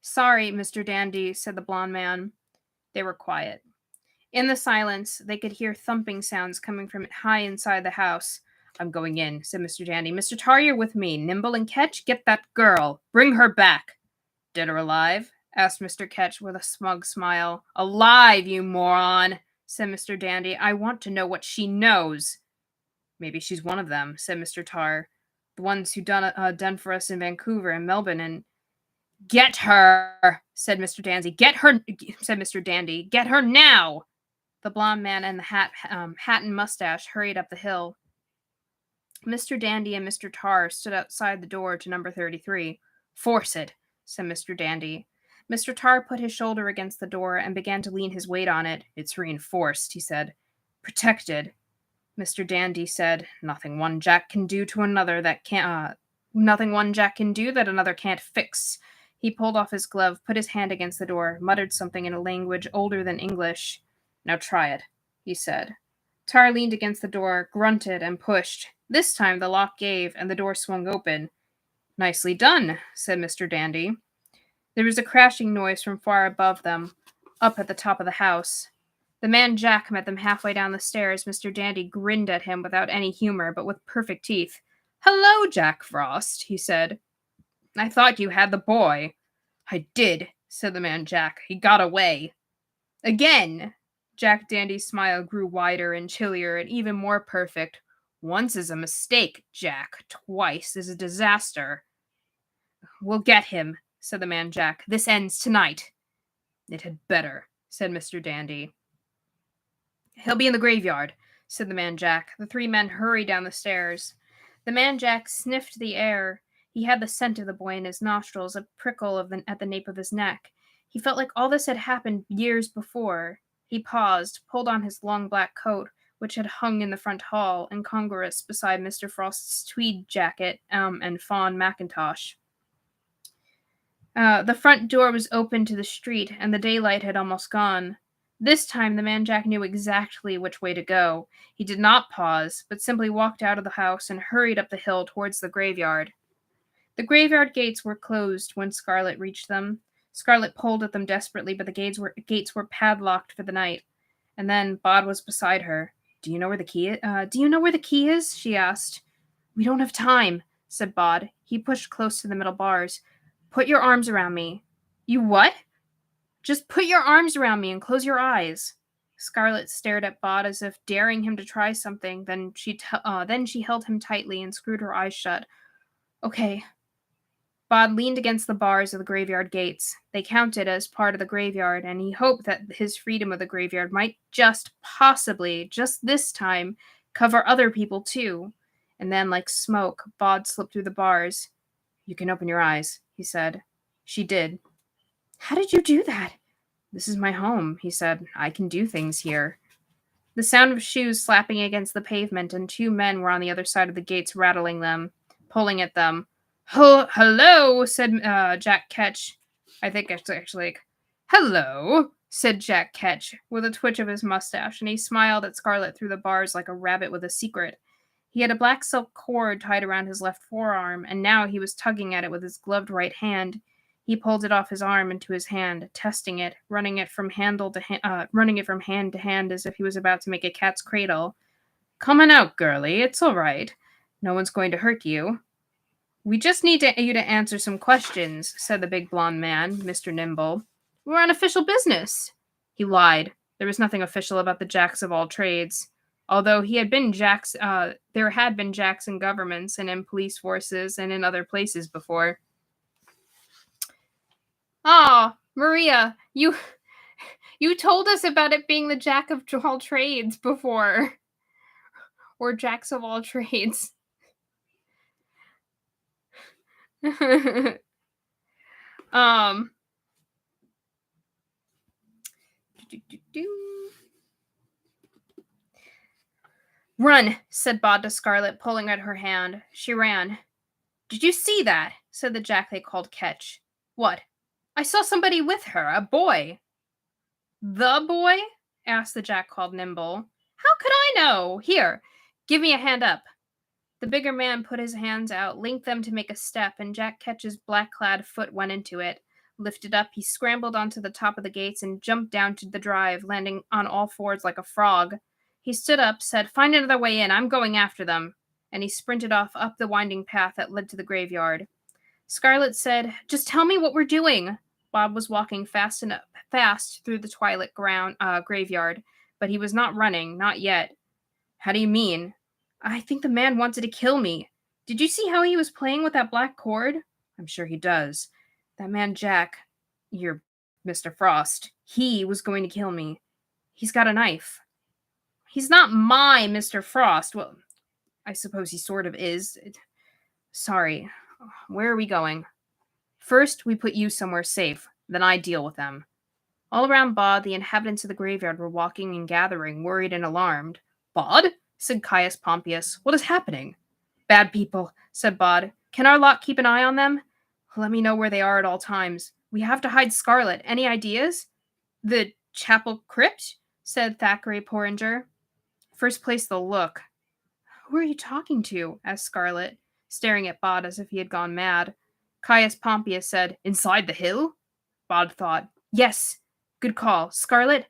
Speaker 1: Sorry, Mr. Dandy, said the blond man. They were quiet. In the silence, they could hear thumping sounds coming from high inside the house. I'm going in, said Mr. Dandy. Mr. Tar, you're with me. Nimble and Ketch, get that girl. Bring her back. Dead or alive? Asked Mr. Ketch with a smug smile. Alive, you moron, said Mr. Dandy. I want to know what she knows. Maybe she's one of them, said Mr. Tar. The ones who done for us in Vancouver and Melbourne and... Get her, said Mr. Dandy. Get her, said Mr. Dandy. Get her now. The blond man and the hat and mustache hurried up the hill. Mr. Dandy and Mr. Tar stood outside the door to number 33. Force it, said Mr. Dandy. Mr. Tar put his shoulder against the door and began to lean his weight on it. It's reinforced, he said. Protected. Mr. Dandy said, nothing one Jack can do to another that nothing one Jack can do that another can't fix. He pulled off his glove, put his hand against the door, muttered something in a language older than English. Now try it, he said. Tar leaned against the door, grunted, and pushed. This time the lock gave, and the door swung open. Nicely done, said Mr. Dandy. There was a crashing noise from far above them, up at the top of the house. The man Jack met them halfway down the stairs. Mr. Dandy grinned at him without any humor, but with perfect teeth. Hello, Jack Frost, he said. I thought you had the boy. I did, said the man Jack. He got away. Again! Jack Dandy's smile grew wider and chillier and even more perfect. Once is a mistake, Jack. Twice is a disaster. We'll get him, said the man Jack. This ends tonight. It had better, said Mr. Dandy. He'll be in the graveyard, said the man Jack. The three men hurried down the stairs. The man Jack sniffed the air. He had the scent of the boy in his nostrils, a prickle at the nape of his neck. He felt like all this had happened years before. He paused, pulled on his long black coat, which had hung in the front hall, incongruous beside Mr. Frost's tweed jacket and fawn mackintosh. The front door was open to the street, and the daylight had almost gone. This time the man Jack knew exactly which way to go. He did not pause, but simply walked out of the house and hurried up the hill towards the graveyard. The graveyard gates were closed when Scarlet reached them. Scarlet pulled at them desperately, but the gates were padlocked for the night. And then Bod was beside her. Do you know where the key is? Do you know where the key is? She asked. We don't have time, said Bod. He pushed close to the middle bars. Put your arms around me. You what? Just put your arms around me and close your eyes. Scarlet stared at Bod as if daring him to try something. Then she held him tightly and screwed her eyes shut. Okay. Bod leaned against the bars of the graveyard gates. They counted as part of the graveyard, and he hoped that his freedom of the graveyard might just possibly, just this time, cover other people too. And then, like smoke, Bod slipped through the bars. You can open your eyes, he said. She did. How did you do that? This is my home, he said. I can do things here. The sound of shoes slapping against the pavement, and two men were on the other side of the gates rattling them, pulling at them. Hello, said Jack Ketch. I think it's actually like, hello, said Jack Ketch, with a twitch of his mustache, and he smiled at Scarlet through the bars like a rabbit with a secret. He had a black silk cord tied around his left forearm, and now he was tugging at it with his gloved right hand. He pulled it off his arm into his hand, testing it, running it from hand to hand as if he was about to make a cat's cradle. Come on out, girlie. It's all right. No one's going to hurt you. We just need you to answer some questions, said the big blonde man, Mr. Nimble. We're on official business. He lied. There was nothing official about the Jacks of all trades. Although there had been Jacks in governments and in police forces and in other places before. Ah, Maria, you told us about it being the Jack of all trades before. Or Jacks of all trades. Run, said Bod to Scarlet, pulling at her hand. She ran. Did you see that? Said the Jack they called Ketch. What? I saw somebody with her, a boy. The boy? Asked the Jack called Nimble. How could I know? Here, give me a hand up. The bigger man put his hands out, linked them to make a step, and Jack Ketch's black-clad foot went into it. Lifted up, he scrambled onto the top of the gates and jumped down to the drive, landing on all fours like a frog. He stood up, said, Find another way in, I'm going after them. And he sprinted off up the winding path that led to the graveyard. Scarlet said, Just tell me what we're doing. Bob was walking fast through the twilight graveyard, but he was not running, not yet. How do you mean? I think the man wanted to kill me. Did you see how he was playing with that black cord? I'm sure he does. That man Jack, you're Mr. Frost, he was going to kill me. He's got a knife. He's not my Mr. Frost. Well, I suppose he sort of is. Sorry. Where are we going? First, we put you somewhere safe. Then I deal with them. All around Bod, the inhabitants of the graveyard were walking and gathering, worried and alarmed. Bod? Said Caius Pompeius. What is happening? Bad people, said Bod. Can our lot keep an eye on them? Let me know where they are at all times. We have to hide Scarlet. Any ideas? The chapel crypt? Said Thackeray Porringer. First place they'll look. Who are you talking to? Asked Scarlet, staring at Bod as if he had gone mad. Caius Pompeius said, Inside the hill? Bod thought. Yes. Good call. Scarlet,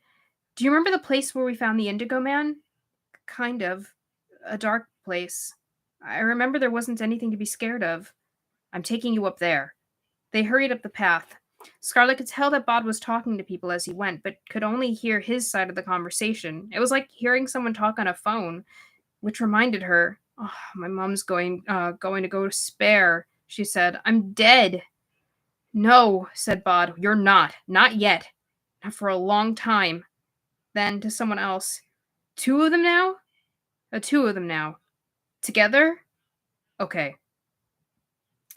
Speaker 1: do you remember the place where we found the Indigo Man? Kind of. A dark place. I remember there wasn't anything to be scared of. I'm taking you up there. They hurried up the path. Scarlet could tell that Bod was talking to people as he went, but could only hear his side of the conversation. It was like hearing someone talk on a phone, which reminded her, oh, my mom's going to go to spare, she said. I'm dead. No, said Bod, you're not. Not yet. Not for a long time. Then to someone else, two of them now? Two of them now. Together? Okay.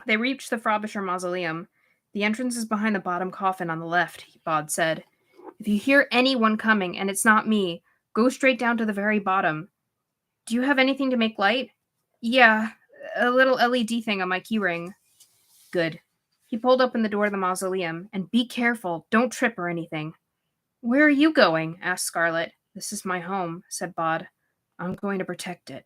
Speaker 1: They reached the Frobisher Mausoleum. The entrance is behind the bottom coffin on the left, Bod said. If you hear anyone coming and it's not me, go straight down to the very bottom. Do you have anything to make light? Yeah, a little LED thing on my keyring. Good. He pulled open the door of the mausoleum. And be careful, don't trip or anything. Where are you going? Asked Scarlet. This is my home, said Bod. I'm going to protect it.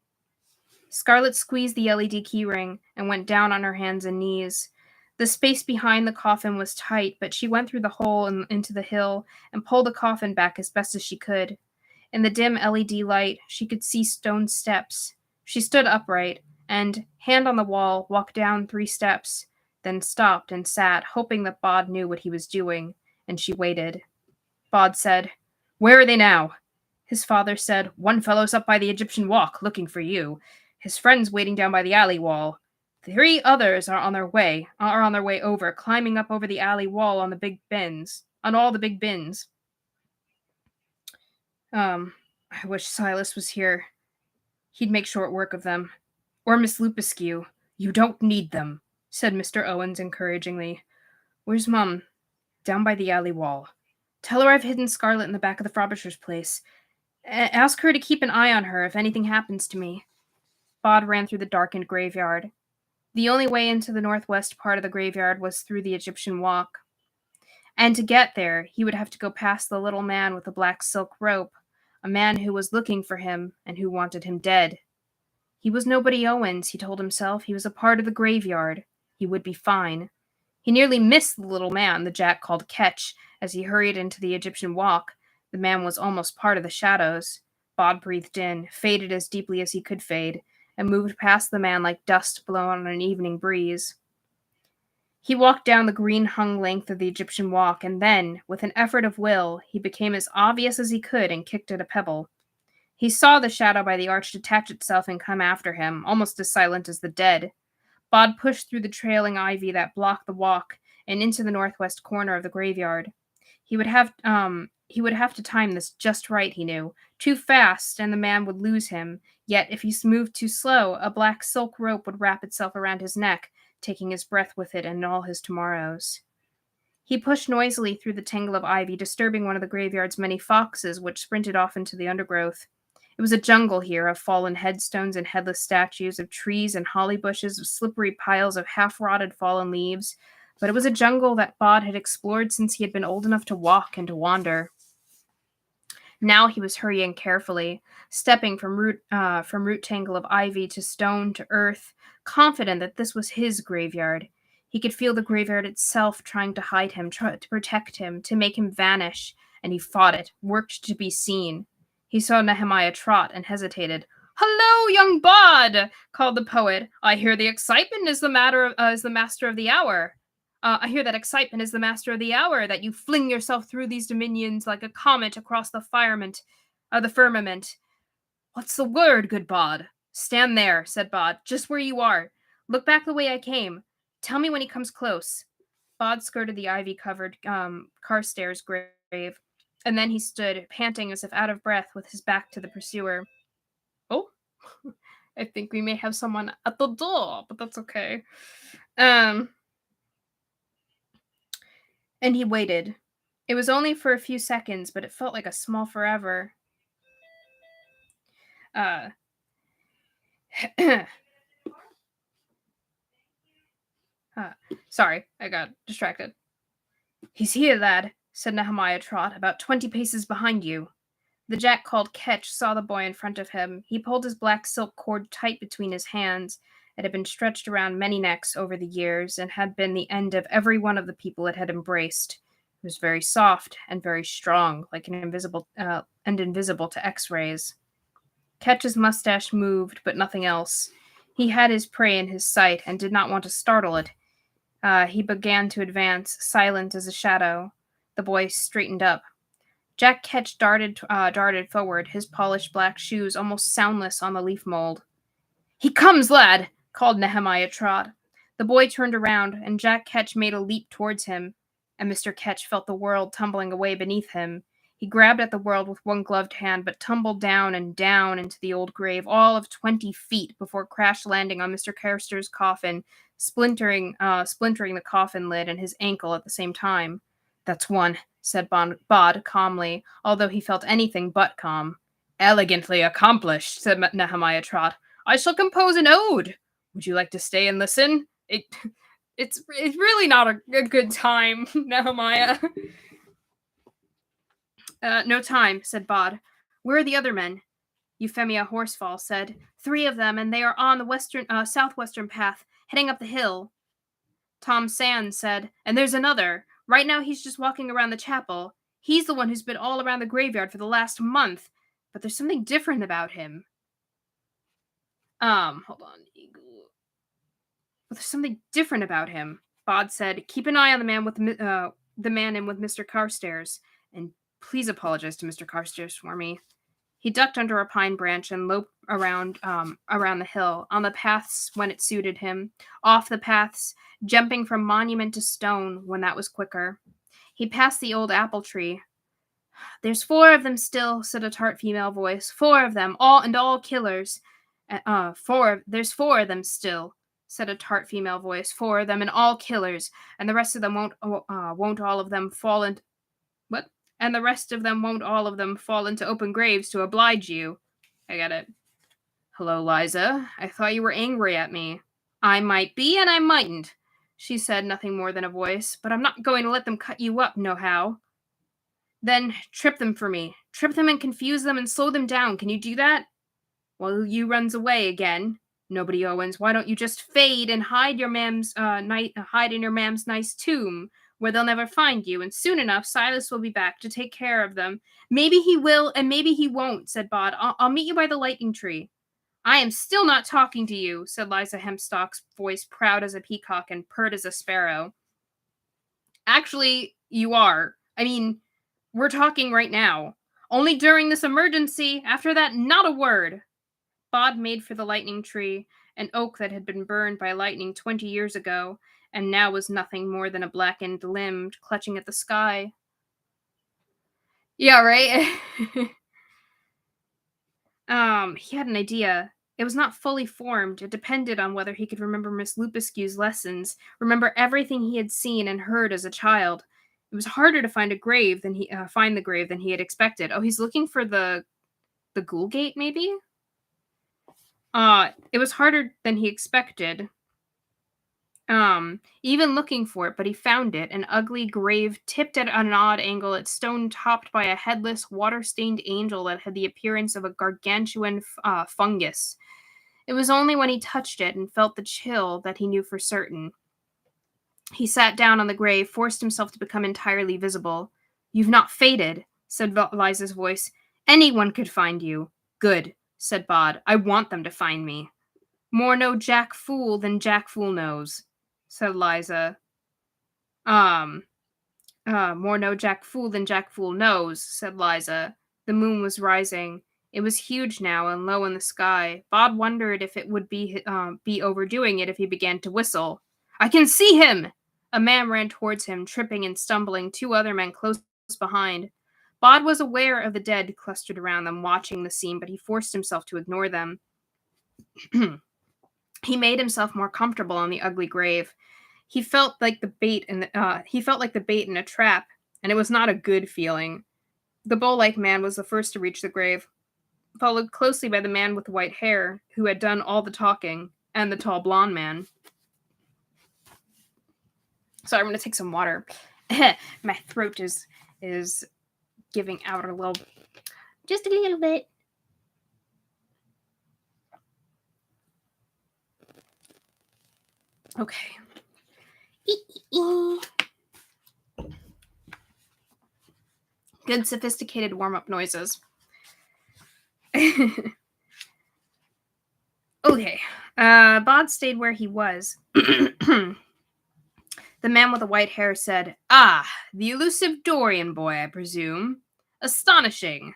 Speaker 1: Scarlet squeezed the LED keyring and went down on her hands and knees. The space behind the coffin was tight, but she went through the hole into the hill and pulled the coffin back as best as she could. In the dim LED light, she could see stone steps. She stood upright and, hand on the wall, walked down 3 steps, then stopped and sat, hoping that Bod knew what he was doing, and she waited. Bod said, Where are they now? His father said, One fellow's up by the Egyptian walk, looking for you. His friend's waiting down by the alley wall. 3 others are on their way over, climbing up over the alley wall on all the big bins. I wish Silas was here. He'd make short work of them. Or Miss Lupescu. You don't need them, said Mr. Owens encouragingly. Where's Mum? Down by the alley wall. Tell her I've hidden Scarlet in the back of the Frobisher's place. Ask her to keep an eye on her if anything happens to me. Bod ran through the darkened graveyard. The only way into the northwest part of the graveyard was through the Egyptian walk. And to get there, he would have to go past the little man with the black silk rope, a man who was looking for him and who wanted him dead. He was nobody Owens, he told himself. He was a part of the graveyard. He would be fine. He nearly missed the little man the Jack called Ketch as he hurried into the Egyptian walk. The man was almost part of the shadows. Bod breathed in, faded as deeply as he could fade, and moved past the man like dust blown on an evening breeze. He walked down the green-hung length of the Egyptian walk, and then, with an effort of will, he became as obvious as he could and kicked at a pebble. He saw the shadow by the arch detach itself and come after him, almost as silent as the dead. Bod pushed through the trailing ivy that blocked the walk and into the northwest corner of the graveyard. He would have to time this just right, he knew. Too fast, and the man would lose him. Yet, if he moved too slow, a black silk rope would wrap itself around his neck, taking his breath with it and all his tomorrows. He pushed noisily through the tangle of ivy, disturbing one of the graveyard's many foxes, which sprinted off into the undergrowth. It was a jungle here of fallen headstones and headless statues, of trees and holly bushes, of slippery piles of half-rotted fallen leaves, but it was a jungle that Bod had explored since he had been old enough to walk and to wander. Now he was hurrying carefully, stepping from root tangle of ivy to stone to earth, confident that this was his graveyard. He could feel the graveyard itself trying to hide him, to protect him, to make him vanish, and he fought it, worked to be seen. He saw Nehemiah trot and hesitated. "Hello, young Bod!" called the poet. "I hear the excitement is the master of the hour. I hear that excitement is the master of the hour, that you fling yourself through these dominions like a comet across the firmament. What's the word, good Bod?" "Stand there," said Bod, "just where you are. Look back the way I came. Tell me when he comes close." Bod skirted the ivy-covered Carstairs grave, and then he stood, panting as if out of breath, with his back to the pursuer. Oh, I think we may have someone at the door, but that's okay. And he waited. It was only for a few seconds, but it felt like a small forever. Sorry, I got distracted. "He's here, lad," said Nehemiah Trot, "about 20 paces behind you." The Jack called Ketch saw the boy in front of him. He pulled his black silk cord tight between his hands. It had been stretched around many necks over the years, and had been the end of every one of the people it had embraced. It was very soft and very strong, like invisible to X-rays. Ketch's mustache moved, but nothing else. He had his prey in his sight, and did not want to startle it. He began to advance, silent as a shadow. The boy straightened up. Jack Ketch darted forward, his polished black shoes almost soundless on the leaf mold. "He comes, lad!" called Nehemiah Trot. The boy turned around, and Jack Ketch made a leap towards him, and Mr. Ketch felt the world tumbling away beneath him. He grabbed at the world with one gloved hand, but tumbled down and down into the old grave, all of 20 feet, before crash landing on Mr. Carstairs' coffin, splintering the coffin lid and his ankle at the same time. "That's one," said Bod calmly, although he felt anything but calm. "Elegantly accomplished," said Nehemiah Trot. "I shall compose an ode. Would you like to stay and listen? It's really not a good time, Nehemiah." No time, said Bod. Where are the other men? Euphemia Horsefall said. 3 of them, and they are on the southwestern path, heading up the hill. Tom Sands said, and there's another. Right now he's just walking around the chapel. He's the one who's been all around the graveyard for the last month, but there's something different about him. Hold on. But there's something different about him. Bod said, keep an eye on the man in with Mr. Carstairs, and please apologize to Mr. Carstairs for me. He ducked under a pine branch and loped around the hill, on the paths when it suited him, off the paths, jumping from monument to stone when that was quicker. He passed the old apple tree. There's 4 of them still, said a tart female voice. 4 of them, all killers. There's 4 of them still, said a tart female voice. 4 of them and all killers, and the rest of them won't all of them fall into what? And the rest of them won't all of them fall into open graves to oblige you. I get it. Hello, Liza. I thought you were angry at me. I might be, and I mightn't, she said, nothing more than a voice, but I'm not going to let them cut you up, nohow. Then trip them for me. Trip them and confuse them and slow them down. Can you do that? Well, you runs away again. Nobody Owens, why don't you just fade and hide in your mam's nice tomb, where they'll never find you, and soon enough Silas will be back to take care of them. Maybe he will, and maybe he won't, said Bod. I'll meet you by the lightning tree. I am still not talking to you, said Liza Hempstock's voice, proud as a peacock and pert as a sparrow. Actually, you are. I mean, we're talking right now. Only during this emergency. After that, not a word. Bod made for the lightning tree, an oak that had been burned by lightning 20 years ago, and now was nothing more than a blackened limb clutching at the sky. Yeah, right? He had an idea. It was not fully formed. It depended on whether he could remember Miss Lupiskew's lessons, remember everything he had seen and heard as a child. It was harder to find the grave than he had expected. Oh, he's looking for the ghoul gate, maybe? It was harder than he expected. Even looking for it, but he found it, an ugly grave tipped at an odd angle, its stone topped by a headless, water-stained angel that had the appearance of a gargantuan fungus. It was only when he touched it and felt the chill that he knew for certain. He sat down on the grave, forced himself to become entirely visible. You've not faded, said Liza's voice. Anyone could find you. Good, said Bod. I want them to find me. More know Jack Fool than Jack Fool knows, said Liza. More know Jack Fool than Jack Fool knows, said Liza. The moon was rising. It was huge now and low in the sky. Bod wondered if it would be overdoing it if he began to whistle. I can see him! A man ran towards him, tripping and stumbling, 2 other men close behind. Bod was aware of the dead clustered around them, watching the scene, but he forced himself to ignore them. He made himself more comfortable on the ugly grave. He felt like the bait in a trap, and it was not a good feeling. The bull-like man was the first to reach the grave, followed closely by the man with the white hair, who had done all the talking, and the tall blonde man. So I'm going to take some water. My throat is giving out just a little bit. Okay. Good sophisticated warm-up noises. Okay. Bod stayed where he was. The man with the white hair said, Ah, the elusive Dorian boy, I presume. Astonishing.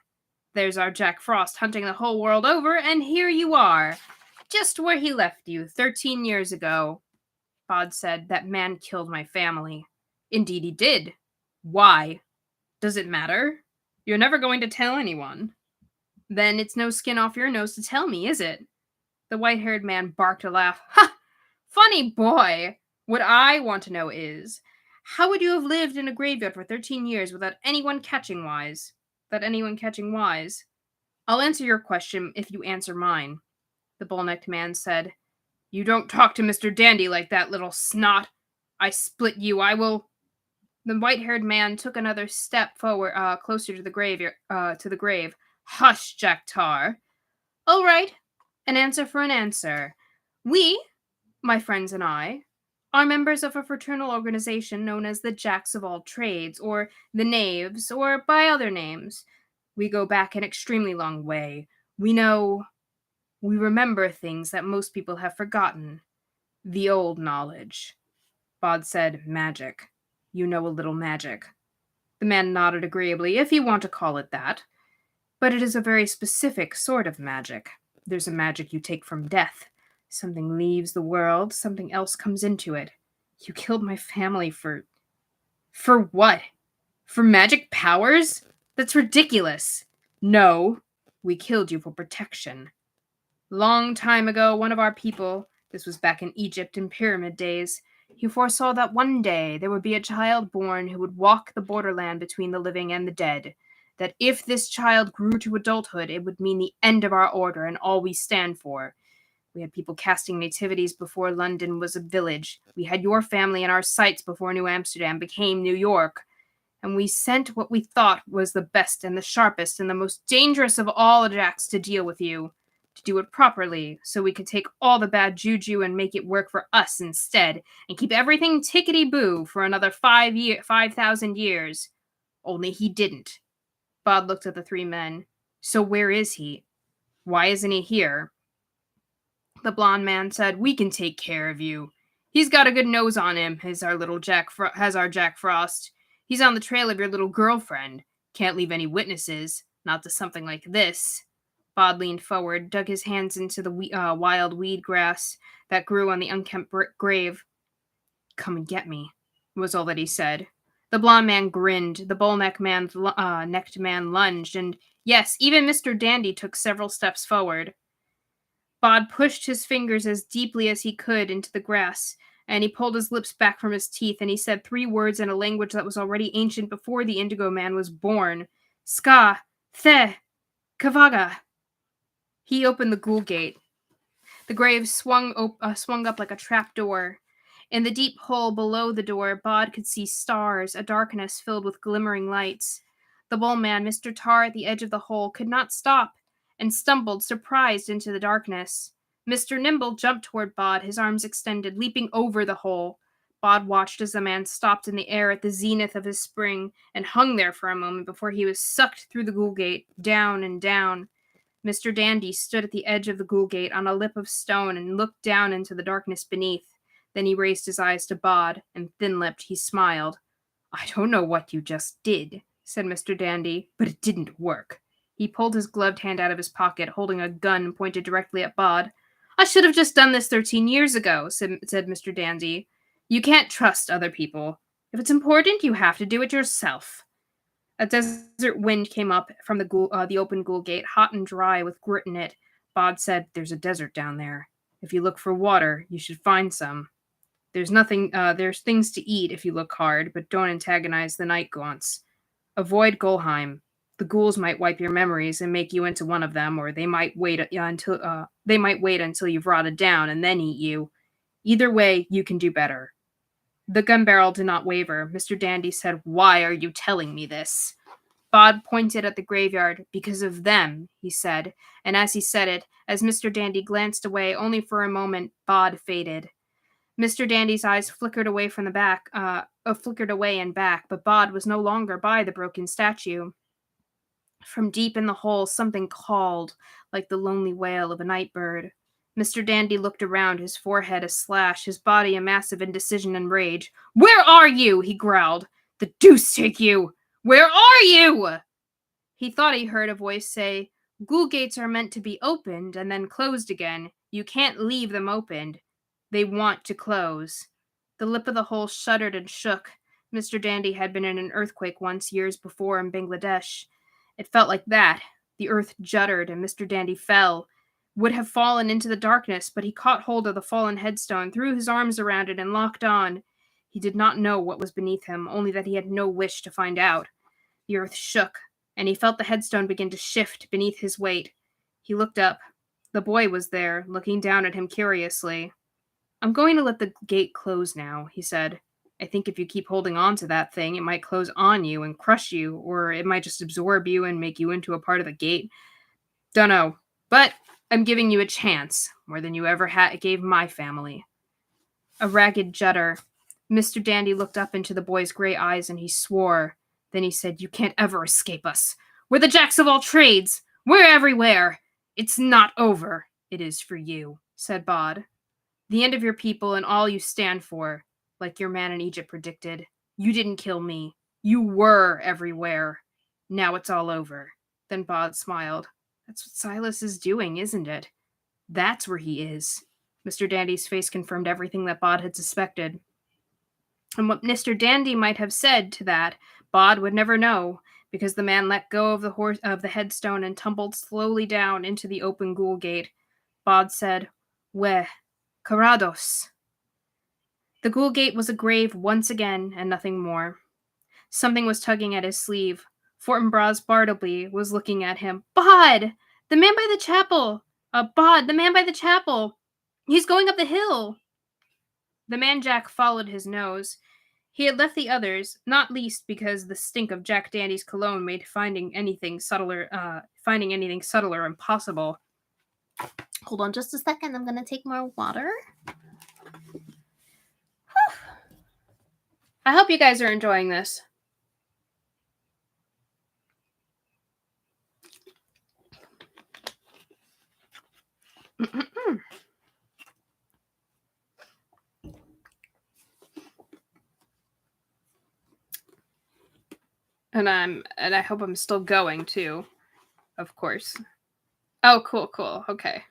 Speaker 1: There's our Jack Frost hunting the whole world over, and here you are, just where he left you 13 years ago. Bod said, That man killed my family. Indeed he did. Why? Does it matter? You're never going to tell anyone. Then it's no skin off your nose to tell me, is it? The white-haired man barked a laugh. Ha! Funny boy! What I want to know is, how would you have lived in a graveyard for 13 years without anyone catching wise? I'll answer your question if you answer mine. The bull-necked man said, You don't talk to Mr. Dandy like that, little snot. I split you, I will... The white-haired man took another step forward, closer to the grave. "Hush, Jack Tar. All right, an answer for an answer. We, my friends and I, are members of a fraternal organization known as the Jacks of all Trades, or the Knaves, or by other names. We go back an extremely long way. We remember things that most people have forgotten. The old knowledge." Bod said, "Magic. You know a little magic." The man nodded agreeably, if you want to call it that. "But it is a very specific sort of magic. There's a magic you take from death. Something leaves the world, something else comes into it. You killed my family for... For what? For magic powers? That's ridiculous." "No, we killed you for protection. Long time ago, one of our people, this was back in Egypt in pyramid days, he foresaw that one day there would be a child born who would walk the borderland between the living and the dead. That if this child grew to adulthood, it would mean the end of our order and all we stand for. We had people casting nativities before London was a village. We had your family in our sights before New Amsterdam became New York. And we sent what we thought was the best and the sharpest and the most dangerous of all the Jacks to deal with you. To do it properly, so we could take all the bad juju and make it work for us instead, and keep everything tickety-boo for another 5,000 years. Only he didn't." Bod looked at the three men. "So where is he? Why isn't he here?" The blond man said, "We can take care of you. He's got a good nose on him, has our Jack Frost. He's on the trail of your little girlfriend. Can't leave any witnesses, not to something like this." Bod leaned forward, dug his hands into the wild weed grass that grew on the unkempt grave. "Come and get me," was all that he said. The blond man grinned, the bull-necked man lunged, and yes, even Mr. Dandy took several steps forward. Bod pushed his fingers as deeply as he could into the grass, and he pulled his lips back from his teeth, and he said 3 words in a language that was already ancient before the Indigo Man was born. "Ska, The, Kavaga." He opened the ghoul gate. The grave swung up like a trap door. In the deep hole below the door, Bod could see stars, a darkness filled with glimmering lights. The bull man, Mr. Tar, at the edge of the hole, could not stop, and stumbled, surprised, into the darkness. Mr. Nimble jumped toward Bod, his arms extended, leaping over the hole. Bod watched as the man stopped in the air at the zenith of his spring, and hung there for a moment before he was sucked through the ghoul gate, down and down. Mr. Dandy stood at the edge of the ghoul gate on a lip of stone and looked down into the darkness beneath. Then he raised his eyes to Bod, and thin-lipped he smiled. "I don't know what you just did," said Mr. Dandy, "but it didn't work." He pulled his gloved hand out of his pocket, holding a gun pointed directly at Bod. "I should have just done this 13 years ago," said Mr. Dandy. "You can't trust other people. If it's important, you have to do it yourself." A desert wind came up from the open ghoul gate, hot and dry with grit in it. Bod said, "There's a desert down there. If you look for water, you should find some. There's things to eat if you look hard, but don't antagonize the night gaunts. Avoid Gulheim. The ghouls might wipe your memories and make you into one of them, or they might wait until you've rotted down and then eat you. Either way, you can do better." The gun barrel did not waver. Mr. Dandy said, "Why are you telling me this?" Bod pointed at the graveyard. "Because of them," he said, and as he said it, as Mr. Dandy glanced away only for a moment, Bod faded. Mr. Dandy's eyes flickered away and back, but Bod was no longer by the broken statue. From deep in the hole, something called, like the lonely wail of a night bird. Mr. Dandy looked around, his forehead a slash, his body a mass of indecision and rage. "Where are you?" he growled. "The deuce take you! Where are you?" He thought he heard a voice say, "Ghoul gates are meant to be opened and then closed again. You can't leave them opened. They want to close." The lip of the hole shuddered and shook. Mr. Dandy had been in an earthquake once years before in Bangladesh. It felt like that. The earth juddered and Mr. Dandy would have fallen into the darkness, but he caught hold of the fallen headstone, threw his arms around it, and locked on. He did not know what was beneath him, only that he had no wish to find out. The earth shook, and he felt the headstone begin to shift beneath his weight. He looked up. The boy was there, looking down at him curiously. "I'm going to let the gate close now," he said. I think if you keep holding on to that thing, it might close on you and crush you, or it might just absorb you and make you into a part of the gate. Dunno. But I'm giving you a chance, more than you ever gave my family. A ragged judder. Mr. Dandy looked up into the boy's gray eyes and he swore. Then he said, "You can't ever escape us. We're the jacks of all trades. We're everywhere. It's not over. It is for you," said Bod. "The end of your people and all you stand for, like your man in Egypt predicted. You didn't kill me. You were everywhere. Now it's all over." Then Bod smiled. "That's what Silas is doing, isn't it? That's where he is." Mr. Dandy's face confirmed everything that Bod had suspected. And what Mr. Dandy might have said to that, Bod would never know, because the man let go of the headstone and tumbled slowly down into the open ghoul gate. Bod said, "We, Carados." The ghoul gate was a grave once again, and nothing more. Something was tugging at his sleeve. Fortinbras Bartleby was looking at him. "Bod! The man by the chapel! Bod, the man by the chapel! He's going up the hill!" The man Jack followed his nose. He had left the others, not least because the stink of Jack Dandy's cologne made finding anything subtler impossible. Hold on just a second. I'm going to take more water. I hope you guys are enjoying this. And I hope I'm still going too, of course. Oh, cool. Okay.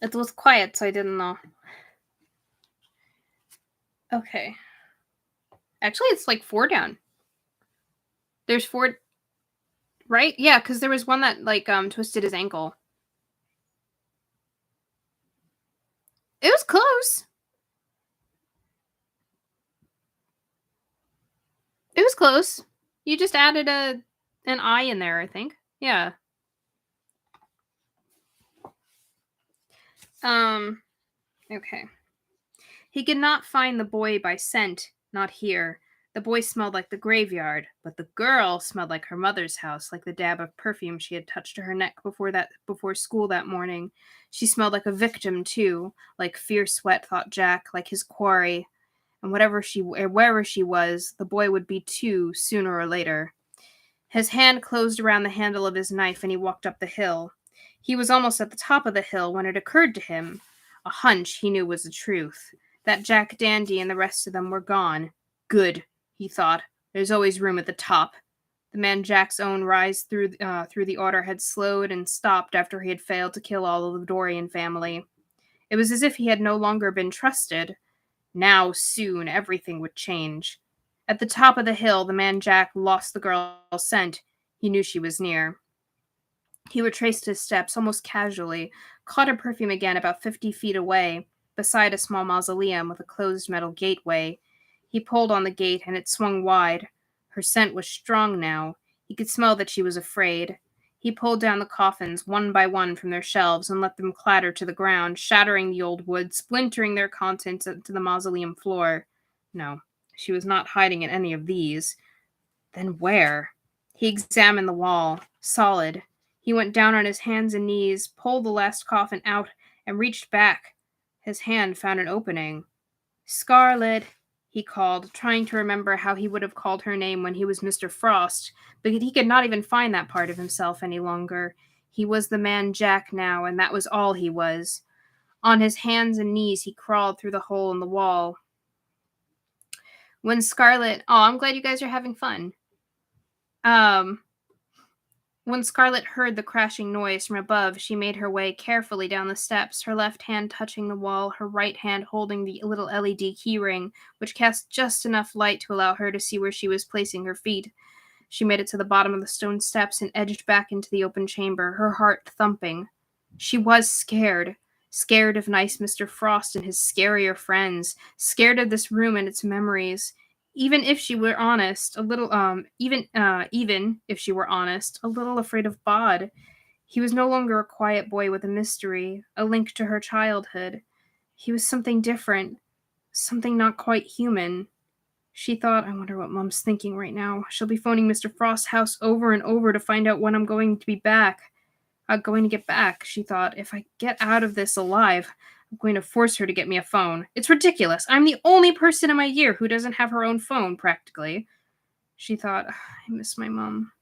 Speaker 1: It was quiet, so I didn't know. Okay. Actually, it's like 4 down. There's 4, right? Yeah, because there was one that twisted his ankle. It was close. It was close. You just added an I in there, I think. Yeah. Okay. He could not find the boy by scent, not here. The boy smelled like the graveyard, but the girl smelled like her mother's house, like the dab of perfume she had touched to her neck before school that morning. She smelled like a victim, too, like fierce sweat, thought Jack, like his quarry. And wherever she was, the boy would be too, sooner or later. His hand closed around the handle of his knife, and he walked up the hill. He was almost at the top of the hill when it occurred to him. A hunch he knew was the truth. That Jack Dandy and the rest of them were gone. Good, he thought. There's always room at the top. The man Jack's own rise through the order had slowed and stopped after he had failed to kill all of the Dorian family. It was as if he had no longer been trusted. Now, soon, everything would change. At the top of the hill, the man Jack lost the girl's scent. He knew she was near. He retraced his steps almost casually, caught her perfume again about 50 feet away, beside a small mausoleum with a closed metal gateway. He pulled on the gate, and it swung wide. Her scent was strong now. He could smell that she was afraid. He pulled down the coffins one by one from their shelves and let them clatter to the ground, shattering the old wood, splintering their contents to the mausoleum floor. No, she was not hiding in any of these. Then where? He examined the wall. Solid. He went down on his hands and knees, pulled the last coffin out, and reached back. His hand found an opening. "Scarlet," he called, trying to remember how he would have called her name when he was Mr. Frost, but he could not even find that part of himself any longer. He was the man Jack now, and that was all he was. On his hands and knees he crawled through the hole in the wall. When Scarlet... Oh, I'm glad you guys are having fun. When Scarlet heard the crashing noise from above, she made her way carefully down the steps, her left hand touching the wall, her right hand holding the little LED keyring, which cast just enough light to allow her to see where she was placing her feet. She made it to the bottom of the stone steps and edged back into the open chamber, her heart thumping. She was scared. Scared of nice Mr. Frost and his scarier friends. Scared of this room and its memories. Even if she were honest, a little, even if she were honest, a little afraid of Bod. He was no longer a quiet boy with a mystery, a link to her childhood. He was something different, Something not quite human. She thought, I wonder what Mom's thinking right now. She'll be phoning Mr. Frost's house over and over to find out when I'm going to be back. Going to get back, she thought. If I get out of this alive, I'm going to force her to get me a phone. It's ridiculous. I'm the only person in my year who doesn't have her own phone, practically. She thought, I miss my mom.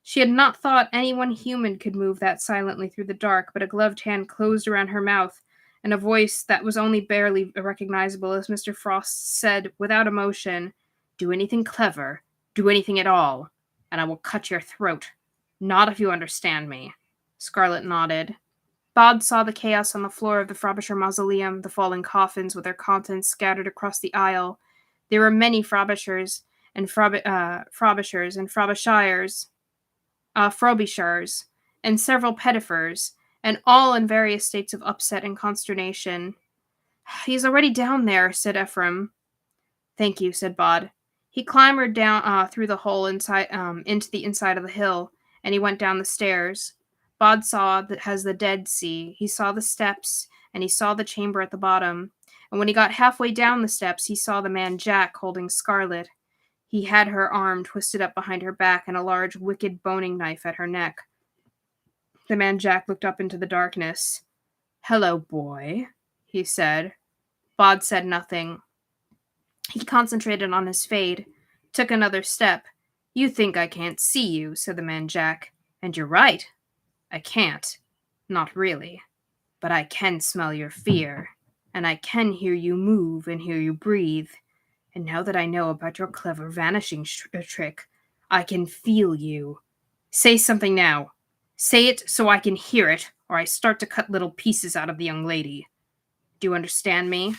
Speaker 1: She had not thought anyone human could move that silently through the dark, but a gloved hand closed around her mouth, and a voice that was only barely recognizable as Mr. Frost said, without emotion, Do anything clever, do anything at all, and I will cut your throat. Not if you understand me. Scarlet nodded. Bod saw the chaos on the floor of the Frobisher mausoleum, the falling coffins with their contents scattered across the aisle. There were many Frobishers and Frobishers and Frobishers, and several Pettifers, and all in various states of upset and consternation. He's already down there, said Ephraim. Thank you, said Bod. He clambered down through the hole inside into the inside of the hill, and he went down the stairs. Bod saw that as the dead see. He saw the steps, and he saw the chamber at the bottom. And when he got halfway down the steps, he saw the man Jack holding Scarlet. He had her arm twisted up behind her back and a large, wicked boning knife at her neck. The man Jack looked up into the darkness. Hello, boy, he said. Bod said nothing. He concentrated on his fade, took another step. You think I can't see you, said the man Jack. And you're right. I can't. Not really. But I can smell your fear, and I can hear you move and hear you breathe. And now that I know about your clever vanishing trick, I can feel you. Say something now. Say it so I can hear it, or I start to cut little pieces out of the young lady. Do you understand me?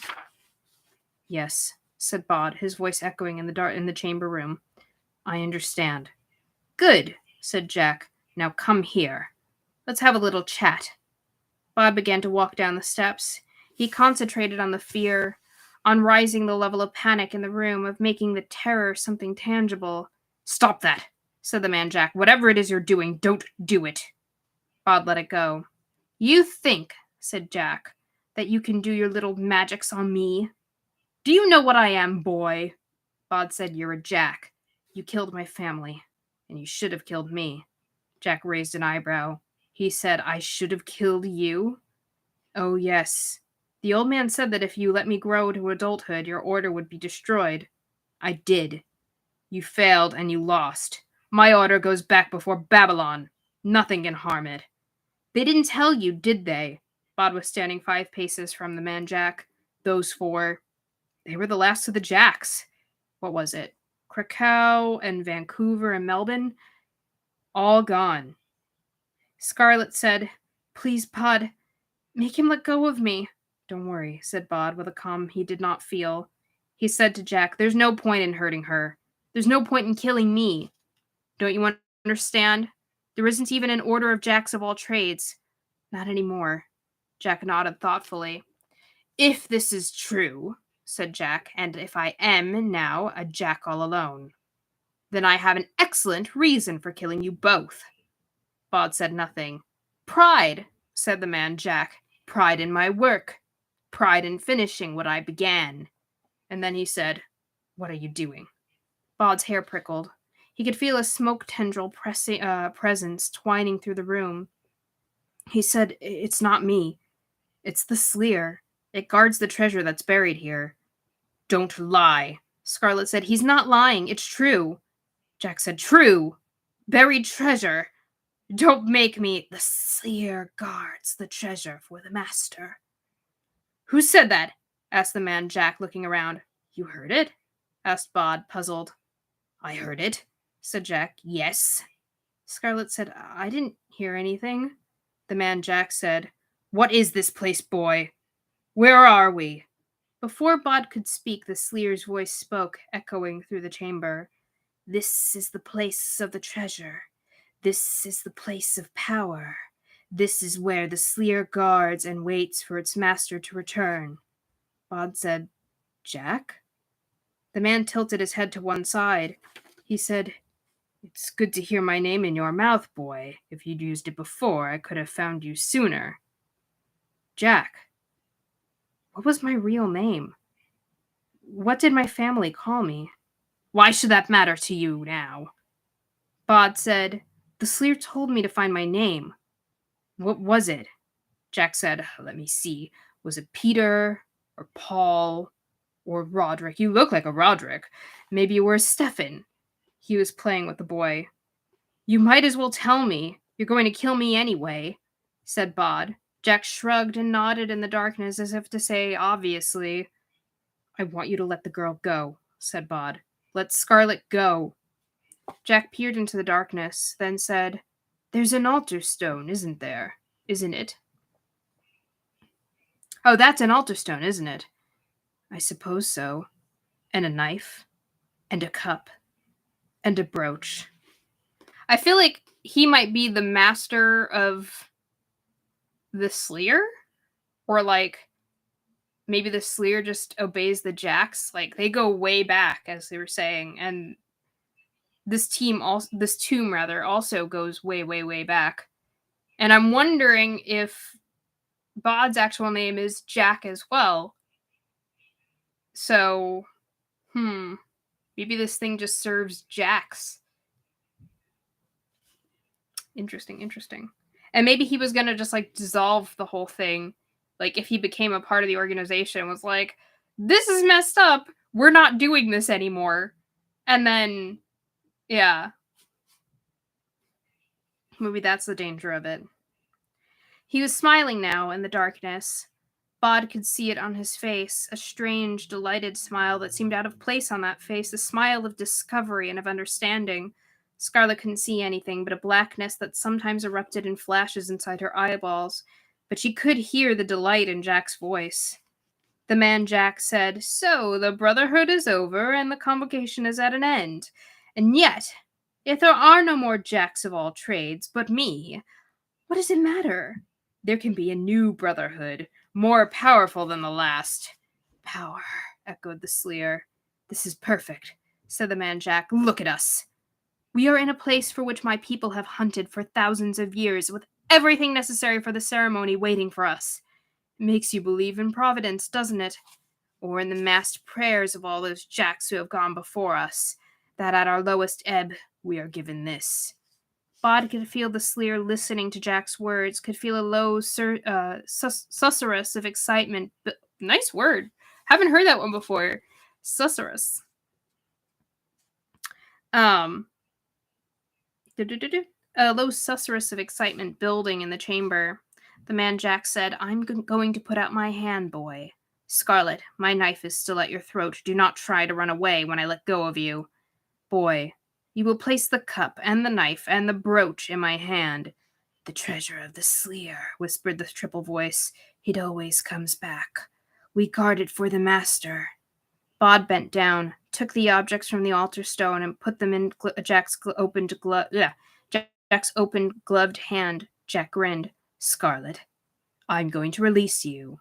Speaker 1: Yes, said Bod, his voice echoing in the chamber room. I understand. Good, said Jack. Now come here. Let's have a little chat. Bod began to walk down the steps. He concentrated on the fear, on rising the level of panic in the room, of making the terror something tangible. Stop that, said the man Jack. Whatever it is you're doing, don't do it. Bod let it go. You think, said Jack, that you can do your little magics on me? Do you know what I am, boy? Bod said, You're a Jack. You killed my family, and you should have killed me. Jack raised an eyebrow. He said, I should have killed you? Oh, yes. The old man said that if you let me grow to adulthood, your order would be destroyed. I did. You failed, and you lost. My order goes back before Babylon. Nothing can harm it. They didn't tell you, did they? Bod was standing 5 paces from the man Jack. Those 4. They were the last of the Jacks. What was it? Krakow and Vancouver and Melbourne? All gone. Scarlet said, Please, Bod, make him let go of me. Don't worry, said Bod with a calm he did not feel. He said to Jack, There's no point in hurting her. There's no point in killing me. Don't you understand? There isn't even an order of Jacks of all trades. Not anymore. Jack nodded thoughtfully. If this is true, said Jack, and if I am now a Jack all alone, then I have an excellent reason for killing you both. Bod said nothing. Pride, said the man Jack. Pride in my work. Pride in finishing what I began. And then he said, What are you doing? Bod's hair prickled. He could feel a smoke tendril presence twining through the room. He said, It's not me. It's the Sleer. It guards the treasure that's buried here. Don't lie. Scarlet said, He's not lying. It's true. Jack said, True. Buried treasure. Don't make me. The Sleer guards the treasure for the master. Who said that? Asked the man Jack, looking around. You heard it? Asked Bod, puzzled. I heard it, said Jack. Yes. Scarlet said, I didn't hear anything. The man Jack said, What is this place, boy? Where are we? Before Bod could speak, the Sleer's voice spoke, echoing through the chamber. This is the place of the treasure. This is the place of power. This is where the Sleer guards and waits for its master to return. Bod said, Jack? The man tilted his head to one side. He said, It's good to hear my name in your mouth, boy. If you'd used it before, I could have found you sooner. Jack. What was my real name? What did my family call me? Why should that matter to you now? Bod said, the Sleer told me to find my name. What was it? Jack said, let me see. Was it Peter or Paul or Roderick? You look like a Roderick. Maybe you were a Stefan. He was playing with the boy. You might as well tell me. You're going to kill me anyway, said Bod. Jack shrugged and nodded in the darkness as if to say, obviously. I want you to let the girl go, said Bod. Let Scarlet go. Jack peered into the darkness, then said, there's an altar stone, isn't there? Isn't it? Oh, that's an altar stone, isn't it? I suppose so. And a knife. And a cup. And a brooch. I feel like he might be the master of the Sleer? Or, like, maybe the Sleer just obeys the Jacks. Like, they go way back, as they were saying. And this tomb also goes way, way, way back. And I'm wondering if Bod's actual name is Jack as well. So, maybe this thing just serves Jacks. Interesting. And maybe he was gonna just, like, dissolve the whole thing. Like, if he became a part of the organization, was like, this is messed up. We're not doing this anymore. And then, yeah. Maybe that's the danger of it. He was smiling now in the darkness. Bod could see it on his face, a strange, delighted smile that seemed out of place on that face, a smile of discovery and of understanding. Scarlet couldn't see anything but a blackness that sometimes erupted in flashes inside her eyeballs, but she could hear the delight in Jack's voice. The man Jack said, so the Brotherhood is over and the convocation is at an end. And yet, if there are no more Jacks of all trades but me, what does it matter? There can be a new Brotherhood, more powerful than the last. Power, echoed the Sleer. This is perfect, said the man Jack. Look at us. We are in a place for which my people have hunted for thousands of years, with everything necessary for the ceremony waiting for us. It makes you believe in Providence, doesn't it? Or in the massed prayers of all those Jacks who have gone before us, that at our lowest ebb we are given this. Bod could feel the Sleer listening to Jack's words, could feel a low susurrus of excitement. Nice word. Haven't heard that one before. Susurrus. A low susurrus of excitement building in the chamber. The man Jack said, I'm going to put out my hand, boy. Scarlet, my knife is still at your throat. Do not try to run away when I let go of you. Boy, you will place the cup and the knife and the brooch in my hand. The treasure of the Sleer, whispered the triple voice. It always comes back. We guard it for the master. Bod bent down, took the objects from the altar stone, and put them in Jack's opened gloved hand. Jack grinned. Scarlet, I'm going to release you.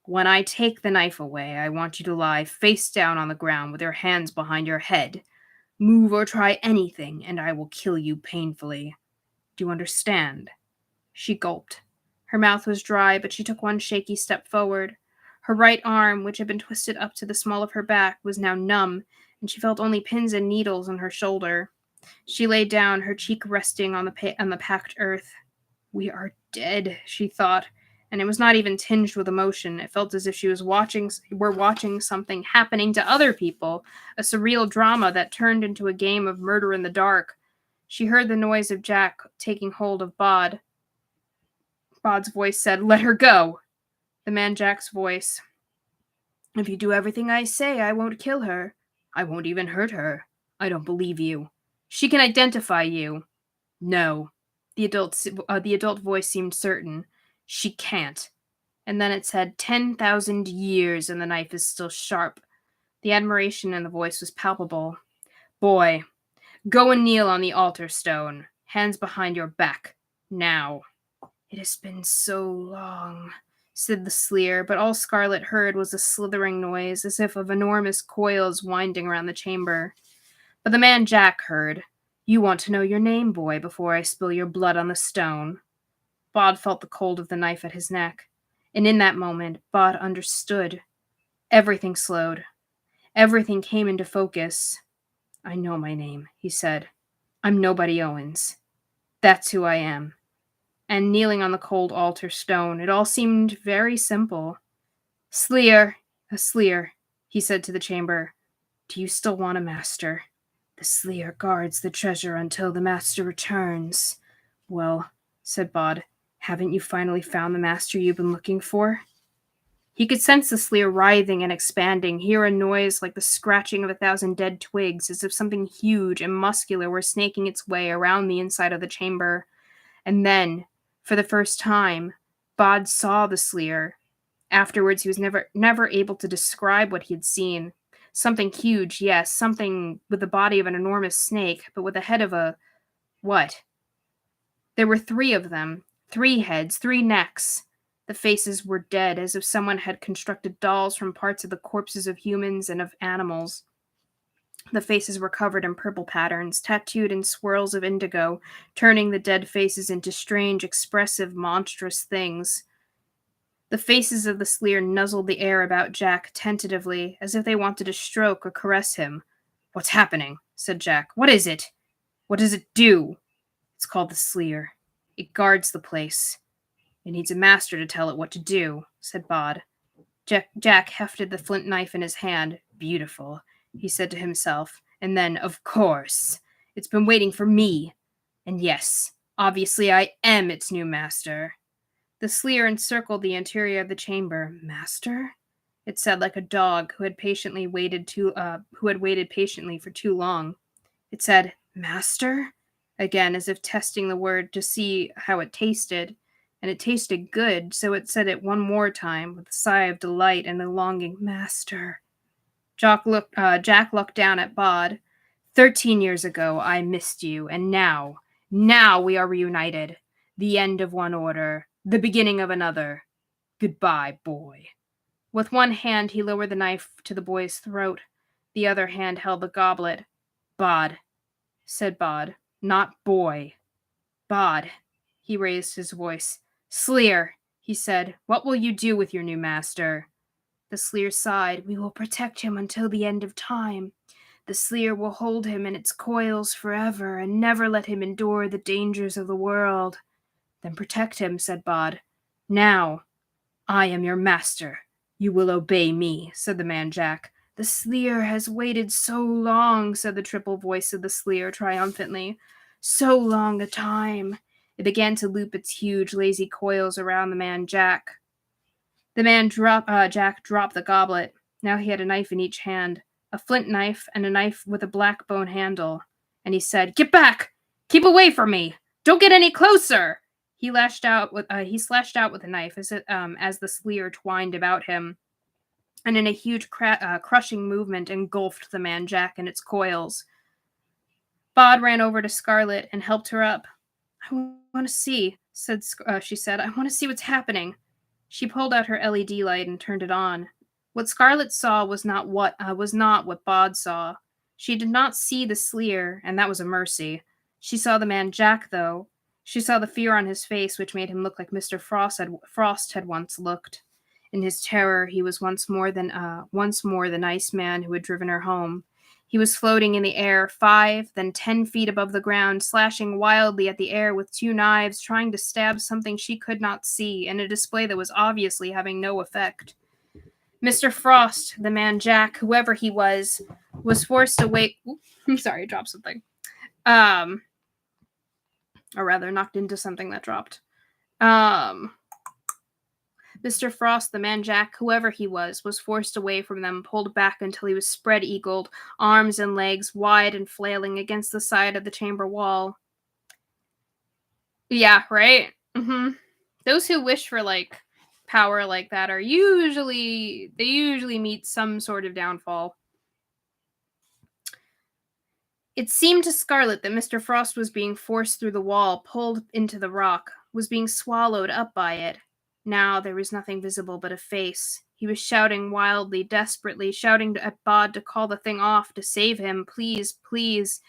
Speaker 1: When I take the knife away, I want you to lie face down on the ground with your hands behind your head. Move or try anything, and I will kill you painfully. Do you understand? She gulped. Her mouth was dry, but she took one shaky step forward. Her right arm, which had been twisted up to the small of her back, was now numb, and she felt only pins and needles on her shoulder. She lay down, her cheek resting on the packed earth. We are dead, she thought, and it was not even tinged with emotion. It felt as if she was watching something happening to other people, a surreal drama that turned into a game of murder in the dark. She heard the noise of Jack taking hold of Bod. Bod's voice said, let her go. The man Jack's voice. If you do everything I say, I won't kill her. I won't even hurt her. I don't believe you. She can identify you. No. The adult voice seemed certain. She can't. And then it said 10,000 years and the knife is still sharp. The admiration in the voice was palpable. Boy, go and kneel on the altar stone. Hands behind your back. Now. It has been so long, said the Sleer, but all Scarlet heard was a slithering noise, as if of enormous coils winding around the chamber. But the man Jack heard. You want to know your name, boy, before I spill your blood on the stone. Bod felt the cold of the knife at his neck, and in that moment, Bod understood. Everything slowed. Everything came into focus. "I know my name," he said. "I'm Nobody Owens. That's who I am." And kneeling on the cold altar stone, it all seemed very simple. "Sleer, a Sleer," he said to the chamber. "Do you still want a master? The Sleer guards the treasure until the master returns." "Well," said Bod, "haven't you finally found the master you've been looking for?" He could sense the Sleer writhing and expanding, hear a noise like the scratching of 1,000 dead twigs, as if something huge and muscular were snaking its way around the inside of the chamber. And then, for the first time, Bod saw the Sleer. Afterwards, he was never able to describe what he had seen. Something huge, yes, something with the body of an enormous snake, but with the head of a... what? There were 3 of them. 3 heads, 3 necks. The faces were dead, as if someone had constructed dolls from parts of the corpses of humans and of animals. The faces were covered in purple patterns, tattooed in swirls of indigo, turning the dead faces into strange, expressive, monstrous things. The faces of the Sleer nuzzled the air about Jack tentatively, as if they wanted to stroke or caress him. "What's happening?" said Jack. "What is it? What does it do?" "It's called the Sleer. It guards the place. It needs a master to tell it what to do," said Bod. Jack hefted the flint knife in his hand. "Beautiful," he said to himself, and then, "Of course, it's been waiting for me. And yes, obviously I am its new master." The Sleer encircled the interior of the chamber. "Master?" it said, like a dog who had waited patiently for too long. It said, "Master?" again, as if testing the word to see how it tasted. And it tasted good, so it said it one more time with a sigh of delight and a longing. "Master." Jack looked down at Bod. 13 years ago, I missed you, and now we are reunited. The end of one order, the beginning of another. Goodbye, boy." With one hand, he lowered the knife to the boy's throat. The other hand held the goblet. "Bod," said Bod, "not boy. Bod." He raised his voice. "Sleer," he said, "what will you do with your new master?" The Sleer sighed. "We will protect him until the end of time. The Sleer will hold him in its coils forever and never let him endure the dangers of the world." "Then protect him," said Bod. "Now, I am your master. You will obey me," said the man Jack. "The Sleer has waited so long," said the triple voice of the Sleer triumphantly. "So long a time." It began to loop its huge, lazy coils around the man Jack. Jack dropped the goblet. Now he had a knife in each hand, a flint knife and a knife with a black bone handle. And he said, "Get back! Keep away from me! Don't get any closer!" He slashed out with a knife as the Sleer twined about him, and in a huge crushing movement engulfed the man Jack in its coils. Bod ran over to Scarlet and helped her up. "I want to see," she said. "I want to see what's happening." She pulled out her LED light and turned it on. What Scarlet saw was not what Bod saw. She did not see the Sleer, and that was a mercy. She saw the man Jack, though. She saw the fear on his face, which made him look like Mr. Frost had once looked. In his terror, he was once more the nice man who had driven her home. He was floating in the air, 5, then 10 feet above the ground, slashing wildly at the air with 2 knives, trying to stab something she could not see, in a display that was obviously having no effect. Mr. Frost, the man Jack, whoever he was forced to wait. I'm sorry, I dropped something. Or rather, knocked into something that dropped. Mr. Frost, the man Jack, whoever he was forced away from them, pulled back until he was spread-eagled, arms and legs wide and flailing against the side of the chamber wall. Yeah, right? Mm-hmm. Those who wish for, power like that are usually meet some sort of downfall. It seemed to Scarlet that Mr. Frost was being forced through the wall, pulled into the rock, was being swallowed up by it. Now there was nothing visible but a face. He was shouting wildly, desperately, shouting at Bod to call the thing off, to save him, please, please.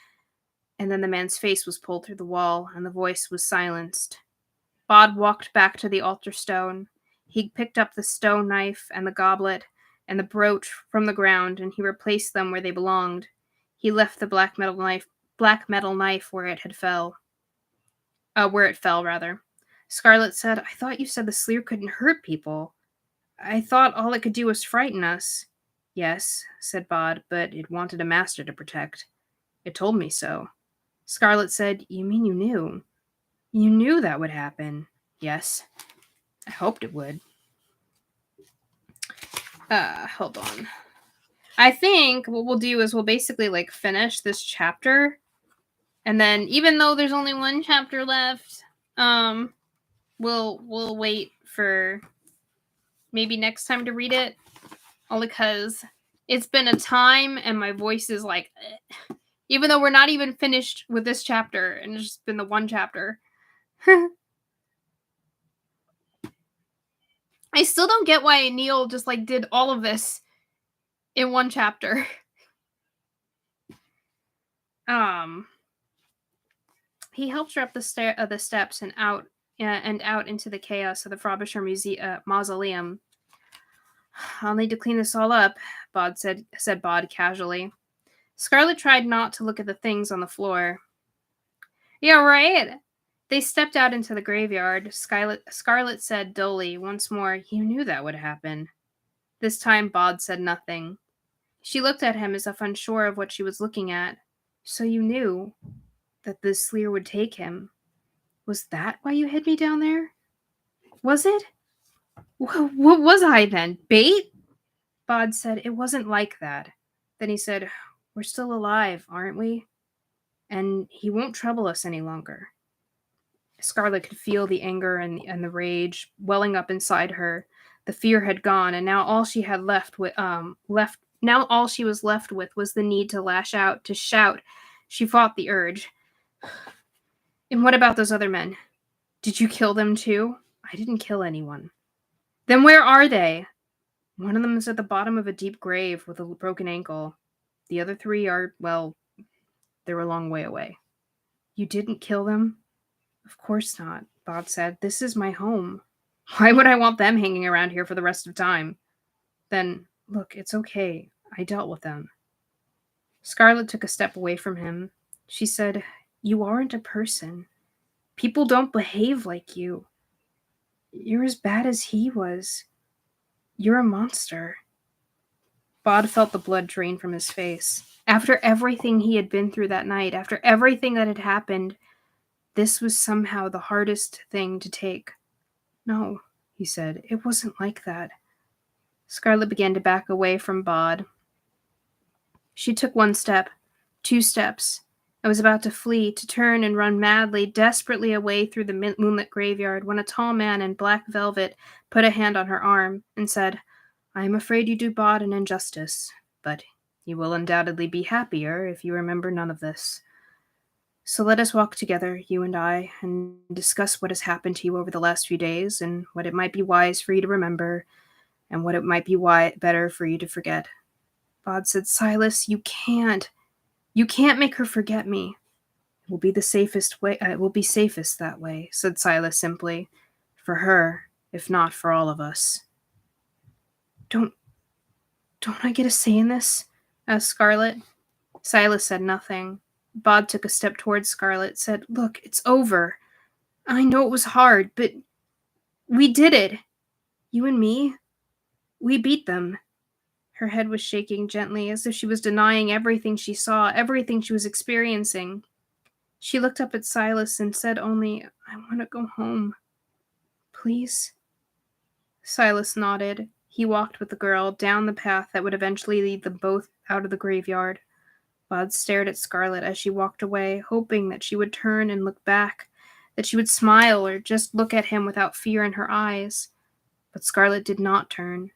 Speaker 1: And then the man's face was pulled through the wall, and the voice was silenced. Bod walked back to the altar stone. He picked up the stone knife and the goblet, and the brooch from the ground, and he replaced them where they belonged. He left the black metal knife where it fell. Scarlet said, I thought you said the sleer couldn't hurt people. I thought all it could do was frighten us. Yes, said Bod, but it wanted a master to protect. It told me so. Scarlet said, You mean you knew? You knew that would happen. Yes. I hoped it would. Hold on. I think what we'll do is we'll basically finish this chapter, and then even though there's only one chapter left, we'll wait for maybe next time to read it, only because it's been a time and my voice is even though we're not even finished with this chapter and it's just been the one chapter. I still don't get why Neil just did all of this in one chapter. He helps her up the steps and out into the chaos of the Frobisher mausoleum. I'll need to clean this all up, said Bod casually. Scarlet tried not to look at the things on the floor. Yeah, right. They stepped out into the graveyard. Scarlet said dully once more, You knew that would happen. This time Bod said nothing. She looked at him as if unsure of what she was looking at. So you knew that the sleer would take him. Was that why you hid me down there? Was it? What was I then? Bait? Bod said, It wasn't like that. Then he said, We're still alive, aren't we? And he won't trouble us any longer. Scarlet could feel the anger and the rage welling up inside her. The fear had gone, and now all she was left with was the need to lash out, to shout. She fought the urge. And what about those other men? Did you kill them too? I didn't kill anyone. Then where are they? One of them is at the bottom of a deep grave with a broken ankle. The other three are, well, they're a long way away. You didn't kill them? Of course not, Bod said. This is my home. Why would I want them hanging around here for the rest of time? Then, look, it's okay. I dealt with them. Scarlet took a step away from him. She said, You aren't a person. People don't behave like you. You're as bad as he was. You're a monster. Bod felt the blood drain from his face. After everything he had been through that night, after everything that had happened, this was somehow the hardest thing to take. No, he said, it wasn't like that. Scarlet began to back away from Bod. She took 1 step, 2 steps, and was about to flee, to turn and run madly, desperately away through the moonlit graveyard, when a tall man in black velvet put a hand on her arm and said, I am afraid you do Bod an injustice, but you will undoubtedly be happier if you remember none of this. So let us walk together, you and I, and discuss what has happened to you over the last few days, and what it might be wise for you to remember, and what it might be better for you to forget. Bod said, Silas, you can't. You can't make her forget me. It will be the safest way. It will be safest that way, said Silas simply. For her, if not for all of us. Don't I get a say in this? Asked Scarlet. Silas said nothing. Bod took a step towards Scarlet, said, Look, it's over. I know it was hard, but we did it. You and me. We beat them. Her head was shaking gently, as if she was denying everything she saw, everything she was experiencing. She looked up at Silas and said only, I want to go home. Please? Silas nodded. He walked with the girl down the path that would eventually lead them both out of the graveyard. Bod stared at Scarlet as she walked away, hoping that she would turn and look back, that she would smile or just look at him without fear in her eyes. But Scarlet did not turn.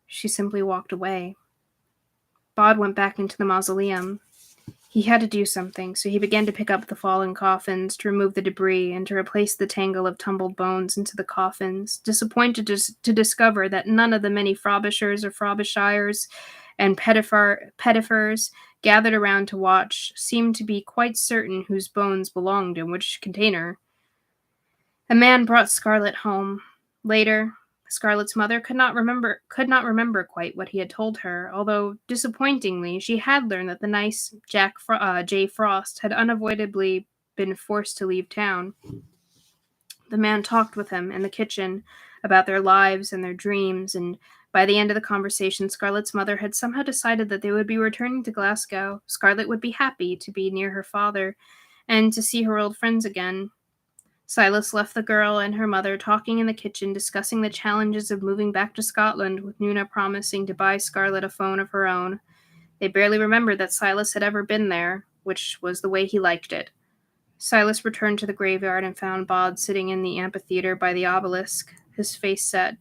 Speaker 1: She simply walked away. Bod went back into the mausoleum. He had to do something, so he began to pick up the fallen coffins, to remove the debris, and to replace the tangle of tumbled bones into the coffins, disappointed to discover that none of the many Frobishers or Frobishires and Pettifers gathered around to watch seemed to be quite certain whose bones belonged in which container. A man brought Scarlet home. Later, Scarlett's mother could not remember quite what he had told her, although, disappointingly, she had learned that the nice J. Frost had unavoidably been forced to leave town. The man talked with him in the kitchen about their lives and their dreams, and by the end of the conversation, Scarlett's mother had somehow decided that they would be returning to Glasgow. Scarlett would be happy to be near her father and to see her old friends again. Silas left the girl and her mother talking in the kitchen, discussing the challenges of moving back to Scotland, with Nuna promising to buy Scarlett a phone of her own. They barely remembered that Silas had ever been there, which was the way he liked it. Silas returned to the graveyard and found Bod sitting in the amphitheater by the obelisk, his face set.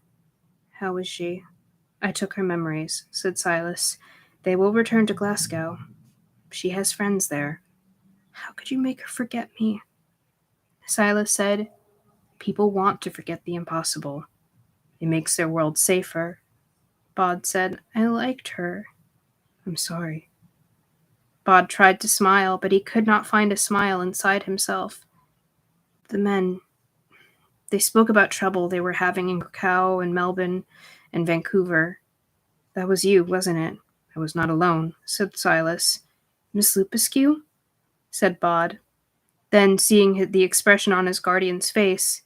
Speaker 1: "How is she?" "I took her memories," said Silas. "They will return to Glasgow. She has friends there." "How could you make her forget me?" Silas said, "People want to forget the impossible. It makes their world safer." Bod said, "I liked her." "I'm sorry." Bod tried to smile, but he could not find a smile inside himself. The men, they spoke about trouble they were having in Krakow and Melbourne and Vancouver. "That was you, wasn't it?" "I was not alone," said Silas. "Miss Lupescu?" said Bod. Then, seeing the expression on his guardian's face,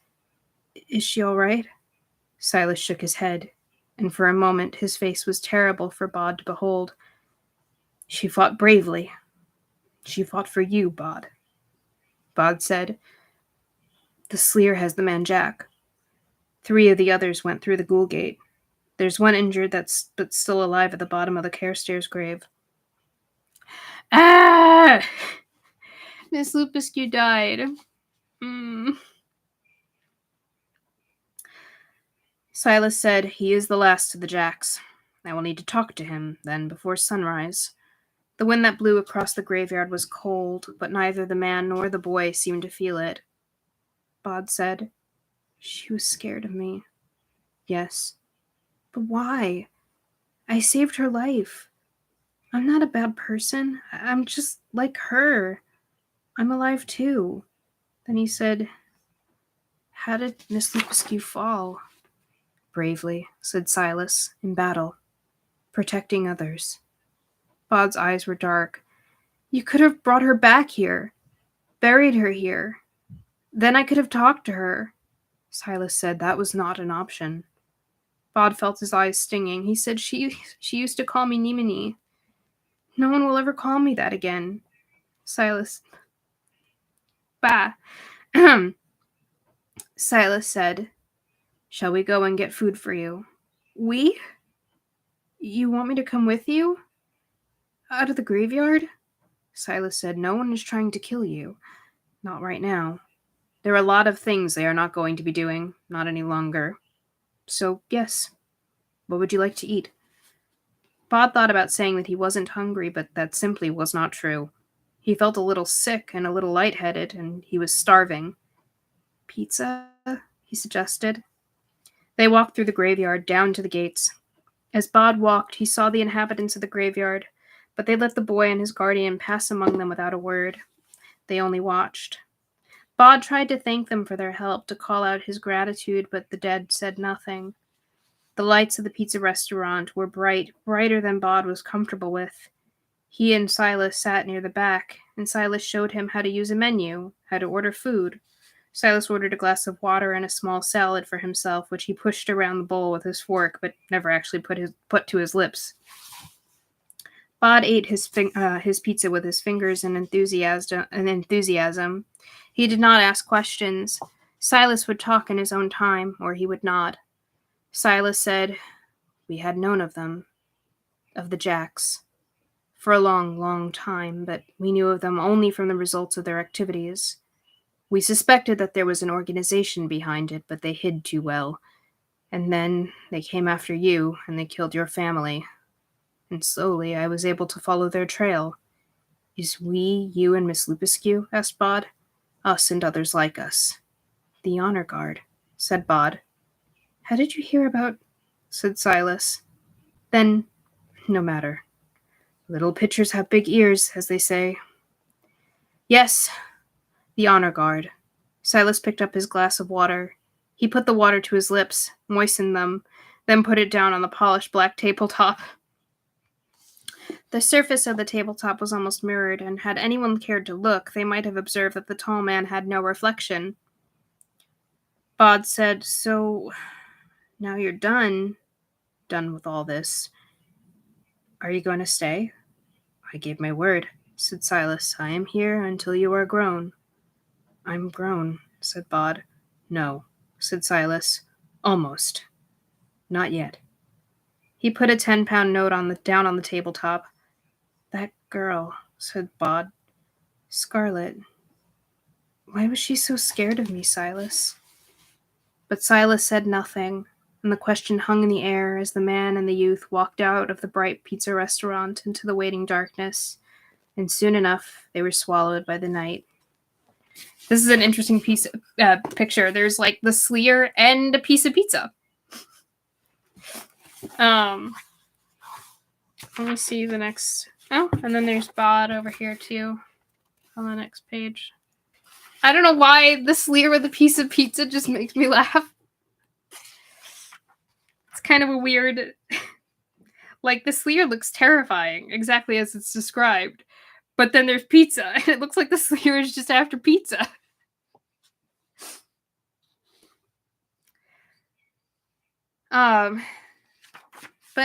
Speaker 1: "Is she all right?" Silas shook his head, and for a moment his face was terrible for Bod to behold. "She fought bravely. She fought for you, Bod." Bod said, "The Sleer has the man Jack. 3 of the others went through the ghoul gate. There's one injured that's still alive at the bottom of the Carestairs' grave." "Ah! Miss Lupescu died." Silas said, "He is the last of the Jacks. I will need to talk to him, then, before sunrise." The wind that blew across the graveyard was cold, but neither the man nor the boy seemed to feel it. Bod said, "She was scared of me." "Yes." "But why? I saved her life. I'm not a bad person. I'm just like her. I'm alive too." Then he said, "How did Miss Lupescu fall?" "Bravely," said Silas, "in battle, protecting others." Bod's eyes were dark. "You could have brought her back here, buried her here. Then I could have talked to her." Silas said that was not an option. Bod felt his eyes stinging. He said, she used to call me Nimini. "No one will ever call me that again." Silas, bah. Silas said, "Shall we go and get food for you?" "We? You want me to come with you? Out of the graveyard?" Silas said, "No one is trying to kill you. Not right now. There are a lot of things they are not going to be doing, not any longer. So, yes. What would you like to eat?" Bod thought about saying that he wasn't hungry, but that simply was not true. He felt a little sick and a little lightheaded, and he was starving. "Pizza?" he suggested. They walked through the graveyard, down to the gates. As Bod walked, he saw the inhabitants of the graveyard, but they let the boy and his guardian pass among them without a word. They only watched. Bod tried to thank them for their help, to call out his gratitude, but the dead said nothing. The lights of the pizza restaurant were bright, brighter than Bod was comfortable with. He and Silas sat near the back, and Silas showed him how to use a menu, how to order food. Silas ordered a glass of water and a small salad for himself, which he pushed around the bowl with his fork, but never actually put to his lips. Bod ate his pizza with his fingers in enthusiasm. He did not ask questions. Silas would talk in his own time, or he would not. Silas said, "We had known of them, of the Jacks, for a long, long time, but we knew of them only from the results of their activities. We suspected that there was an organization behind it, but they hid too well. And then they came after you, and they killed your family. And slowly I was able to follow their trail." "Is we, you, and Miss Lupescu?" asked Bod. "Us and others like us." "The honor guard," said Bod. "How did you hear about—" said Silas. Then, no matter. Little pitchers have big ears, as they say. "Yes, the honor guard." Silas picked up his glass of water. He put the water to his lips, moistened them, then put it down on the polished black tabletop. The surface of the tabletop was almost mirrored, and had anyone cared to look, they might have observed that the tall man had no reflection. Bod said, "So, now you're done with all this. Are you going to stay?" "I gave my word," said Silas. "I am here until you are grown." "I'm grown," said Bod. "No," said Silas. "Almost. Not yet." He put a 10-pound note down on the tabletop. "That girl," said Bod. "Scarlet. Why was she so scared of me, Silas?" But Silas said nothing, and the question hung in the air as the man and the youth walked out of the bright pizza restaurant into the waiting darkness, and soon enough they were swallowed by the night. This is an interesting picture. There's like the Sleer and a piece of pizza. Let me see the next. Oh, and then there's Bod over here too on the next page. I don't know why the Sleer with a piece of pizza just makes me laugh. It's kind of a weird... Like, the Sleer looks terrifying, exactly as it's described. But then there's pizza, and it looks like the Sleer is just after pizza. But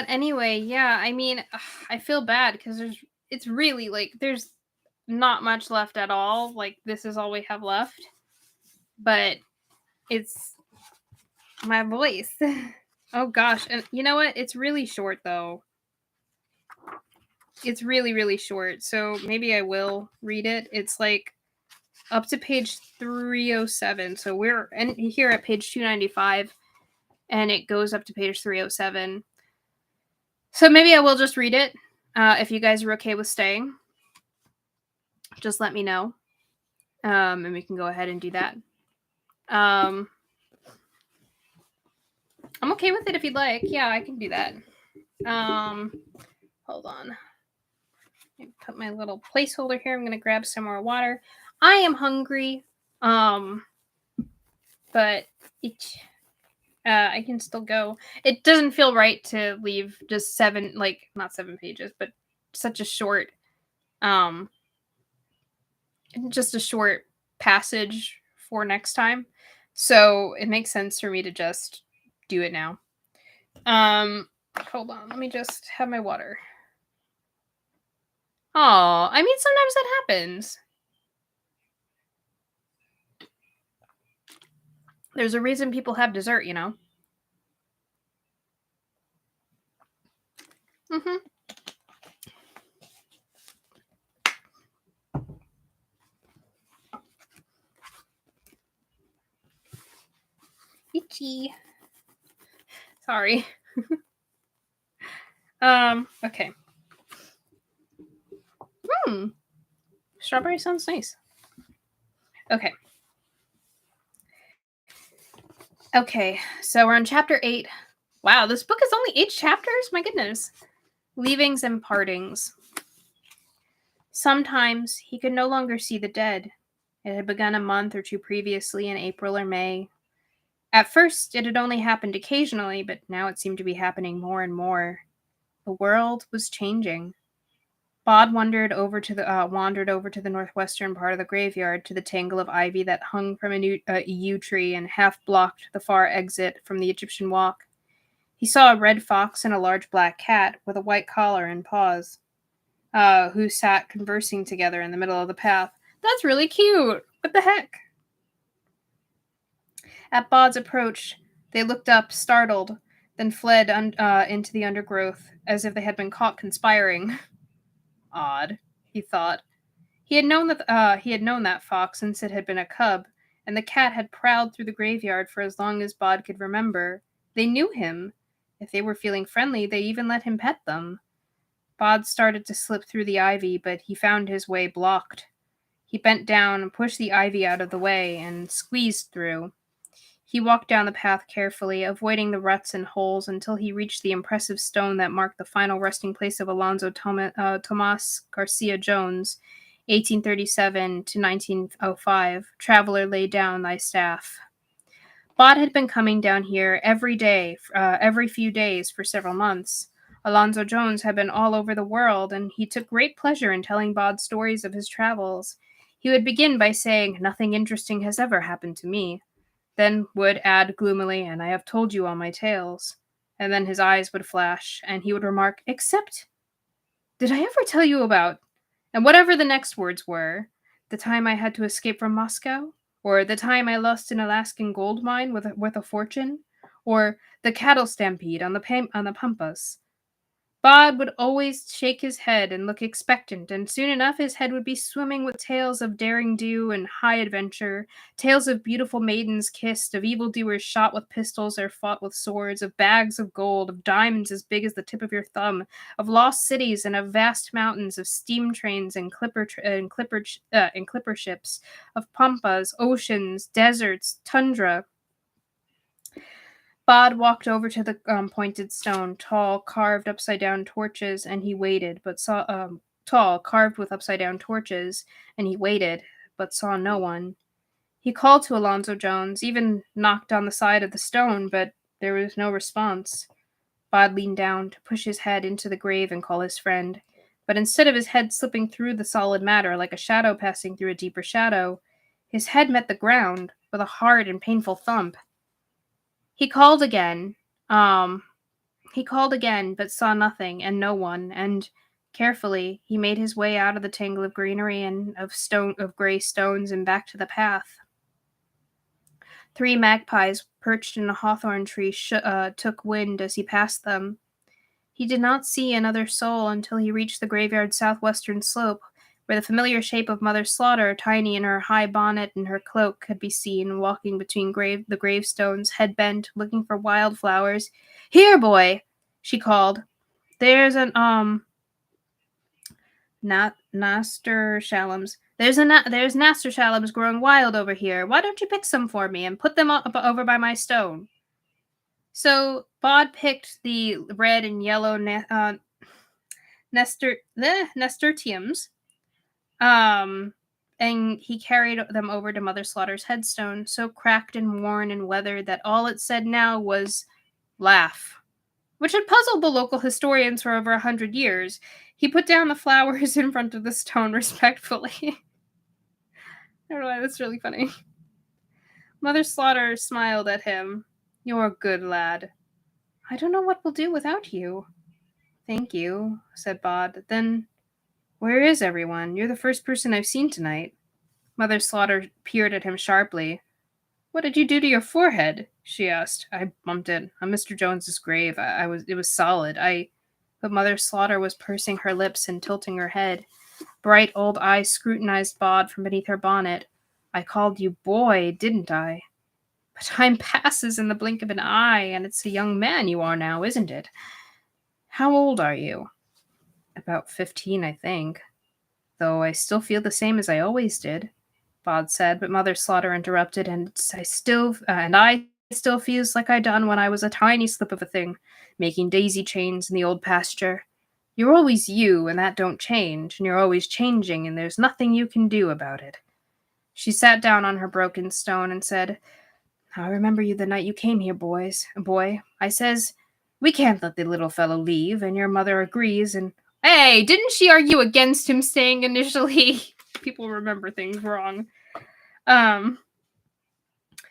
Speaker 1: anyway, yeah, I mean, I feel bad because it's really, like, there's not much left at all. Like, this is all we have left. But it's my voice. Oh gosh, and you know what? It's really short, though. It's really, really short, so maybe I will read it. It's like up to page 307. So we're here at page 295, and it goes up to page 307. So maybe I will just read it. If you guys are okay with staying, just let me know. And we can go ahead and do that. I'm okay with it if you'd like. Yeah, I can do that. Hold on. Put my little placeholder here. I'm going to grab some more water. I am hungry. But I can still go. It doesn't feel right to leave just not 7 pages, but such a short, just a short passage for next time. So it makes sense for me to just do it now. Hold on. Let me just have my water. Oh, I mean, sometimes that happens. There's a reason people have dessert, you know? Mm-hmm. Itchy. Sorry. Okay. Strawberry sounds nice. Okay. Okay, so we're on chapter 8. Wow, this book is only 8 chapters? My goodness. Leavings and partings. Sometimes he could no longer see the dead. It had begun a month or two previously in April or May. At first, it had only happened occasionally, but now it seemed to be happening more and more. The world was changing. Bod wandered over to the northwestern part of the graveyard, to the tangle of ivy that hung from a yew tree and half blocked the far exit from the Egyptian walk. He saw a red fox and a large black cat with a white collar and paws, who sat conversing together in the middle of the path. That's really cute. What the heck? At Bod's approach, they looked up, startled, then fled into the undergrowth, as if they had been caught conspiring. Odd, he thought. He had known that fox since it had been a cub, and the cat had prowled through the graveyard for as long as Bod could remember. They knew him. If they were feeling friendly, they even let him pet them. Bod started to slip through the ivy, but he found his way blocked. He bent down and pushed the ivy out of the way and squeezed through. He walked down the path carefully, avoiding the ruts and holes until he reached the impressive stone that marked the final resting place of Alonzo Tomas Garcia Jones, 1837 to 1905. Traveler, lay down thy staff. Bod had been coming down here every day, every few days for several months. Alonzo Jones had been all over the world, and he took great pleasure in telling Bod stories of his travels. He would begin by saying, "Nothing interesting has ever happened to me," then would add gloomily, "And I have told you all my tales." And then his eyes would flash, and he would remark, "Except, did I ever tell you about," and whatever the next words were, "the time I had to escape from Moscow, or the time I lost an Alaskan gold mine worth a fortune, or the cattle stampede on the Pampas." Bod would always shake his head and look expectant, and soon enough his head would be swimming with tales of daring do and high adventure, tales of beautiful maidens kissed, of evildoers shot with pistols or fought with swords, of bags of gold, of diamonds as big as the tip of your thumb, of lost cities and of vast mountains, of steam trains and clipper ships, of pampas, oceans, deserts, tundra. Bod walked over to the pointed stone, tall, carved upside down torches, and he waited, but saw tall, carved with upside down torches, and he waited, but saw no one. He called to Alonzo Jones, even knocked on the side of the stone, but there was no response. Bod leaned down to push his head into the grave and call his friend, but instead of his head slipping through the solid matter like a shadow passing through a deeper shadow, his head met the ground with a hard and painful thump. He called again, but saw nothing and no one, and carefully he made his way out of the tangle of greenery and of gray stones and back to the path. 3 magpies perched in a hawthorn tree took wind as he passed them. He did not see another soul until he reached the graveyard's southwestern slope, where the familiar shape of Mother Slaughter, tiny in her high bonnet and her cloak, could be seen walking between the gravestones, head bent, looking for wildflowers. "Here, boy," she called. "There's an nasturtiums. There's nasturtiums growing wild over here. Why don't you pick some for me and put them up over by my stone?" So Bod picked the red and yellow nasturtiums. And he carried them over to Mother Slaughter's headstone, so cracked and worn and weathered that all it said now was "laugh," which had puzzled the local historians for over 100 years. He put down the flowers in front of the stone respectfully. I don't know why that's really funny. Mother Slaughter smiled at him. "You're a good lad. I don't know what we'll do without you." "Thank you," said Bod. "Then where is everyone? You're the first person I've seen tonight." Mother Slaughter peered at him sharply. "What did you do to your forehead?" she asked. "I bumped it on Mr. Jones's grave. It was solid. But Mother Slaughter was pursing her lips and tilting her head. Bright old eyes scrutinized Bod from beneath her bonnet. "I called you boy, didn't I? But time passes in the blink of an eye, and it's a young man you are now, isn't it? How old are you?" "About 15, I think. Though I still feel the same as I always did," Bod said, but Mother Slaughter interrupted, "And I still feels like I done when I was a tiny slip of a thing, making daisy chains in the old pasture. You're always you, and that don't change, and you're always changing, and there's nothing you can do about it." She sat down on her broken stone and said, "I remember you the night you came here, boy. I says, we can't let the little fellow leave, and your mother agrees, and..." Hey, didn't she argue against him staying initially? People remember things wrong. "And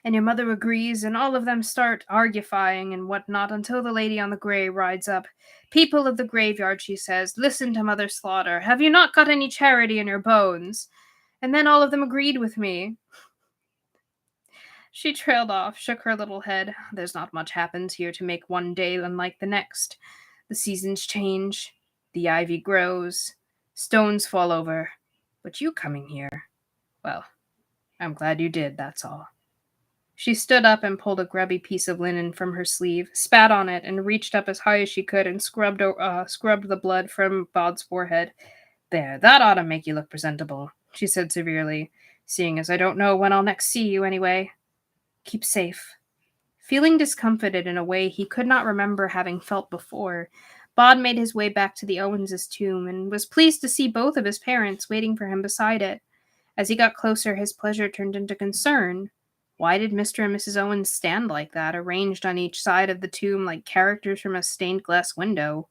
Speaker 1: your mother agrees, and all of them start argufying and whatnot until the lady on the gray rides up. 'People of the graveyard,' she says, 'listen to Mother Slaughter. Have you not got any charity in your bones?' And then all of them agreed with me." She trailed off, shook her little head. "There's not much happens here to make one day unlike the next. The seasons change. The ivy grows. Stones fall over. But you coming here, well, I'm glad you did, that's all." She stood up and pulled a grubby piece of linen from her sleeve, spat on it, and reached up as high as she could and scrubbed the blood from Bod's forehead. "There, that ought to make you look presentable," she said severely, "seeing as I don't know when I'll next see you anyway. Keep safe." Feeling discomfited in a way he could not remember having felt before, Bod made his way back to the Owens' tomb and was pleased to see both of his parents waiting for him beside it. As he got closer, his pleasure turned into concern. Why did Mr. and Mrs. Owens stand like that, arranged on each side of the tomb like characters from a stained glass window?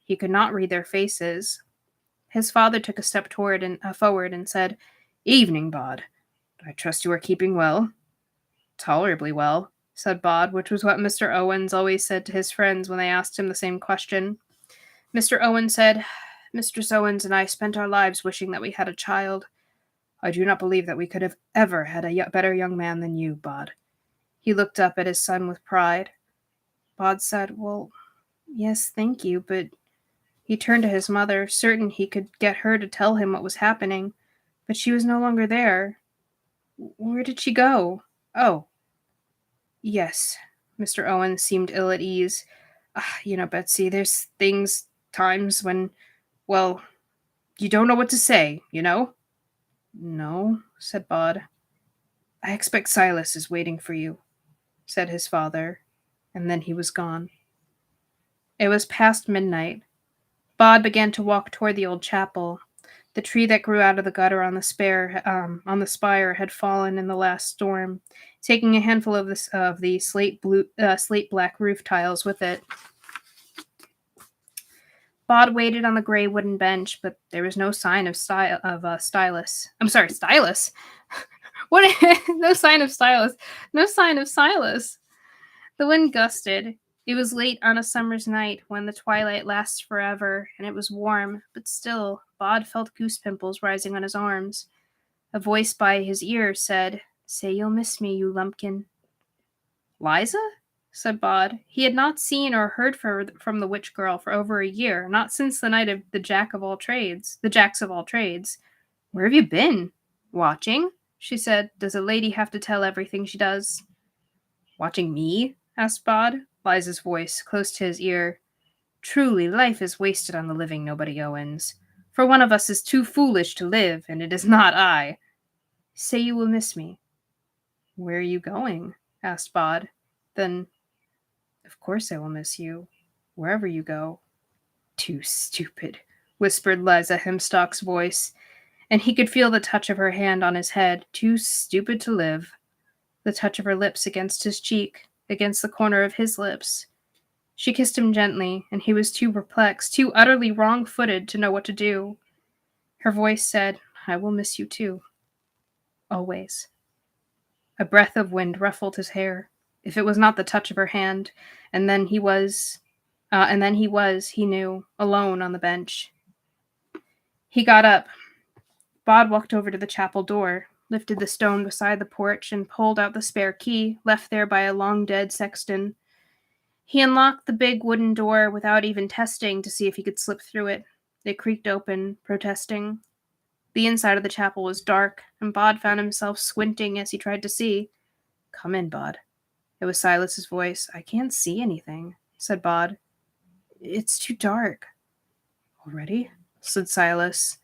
Speaker 1: He could not read their faces. His father took a step forward and said, "Evening, Bod. I trust you are keeping well." "Tolerably well," said Bod, which was what Mr. Owens always said to his friends when they asked him the same question. Mr. Owens said, "Mistress Owens and I spent our lives wishing that we had a child. I do not believe that we could have ever had a better young man than you, Bod." He looked up at his son with pride. Bod said, "Well, yes, thank you, but..." He turned to his mother, certain he could get her to tell him what was happening, but she was no longer there. "Where did she go?" "Oh, yes." Mr. Owens seemed ill at ease. Betsy, there's times when, well, you don't know what to say, you know?" "No," said Bod. "I expect Silas is waiting for you," said his father, and then he was gone. It was past midnight. Bod began to walk toward the old chapel. The tree that grew out of the gutter on the spire had fallen in the last storm, taking a handful of the slate black roof tiles with it. Bod waited on the gray wooden bench, but there was no sign of Stylus. I'm sorry, Stylus. What? No sign of Stylus. No sign of Silas. The wind gusted. It was late on a summer's night when the twilight lasts forever, and it was warm, but still, Bod felt goose pimples rising on his arms. A voice by his ear said, "Say you'll miss me, you lumpkin." "Liza?" said Bod. He had not seen or heard from the witch girl for over a year, not since the night of the Jacks of all trades. "Where have you been?" "Watching," she said. "Does a lady have to tell everything she does?" "Watching me?" asked Bod, Liza's voice close to his ear. "Truly, life is wasted on the living, nobody Owens. For one of us is too foolish to live, and it is not I. Say you will miss me." "Where are you going?" asked Bod. Then, "Of course I will miss you, wherever you go." "Too stupid," whispered Liza Hemstock's voice, and he could feel the touch of her hand on his head. "Too stupid to live." The touch of her lips against his cheek, against the corner of his lips. She kissed him gently, and he was too perplexed, too utterly wrong-footed to know what to do. Her voice said, "I will miss you too. Always." A breath of wind ruffled his hair. If it was not the touch of her hand, and then he was, he knew, alone on the bench. He got up. Bod walked over to the chapel door, lifted the stone beside the porch, and pulled out the spare key, left there by a long-dead sexton. He unlocked the big wooden door without even testing to see if he could slip through it. It creaked open, protesting. The inside of the chapel was dark, and Bod found himself squinting as he tried to see. "Come in, Bod." It was Silas's voice. "I can't see anything," said Bod. "It's too dark." "Already?" said Silas.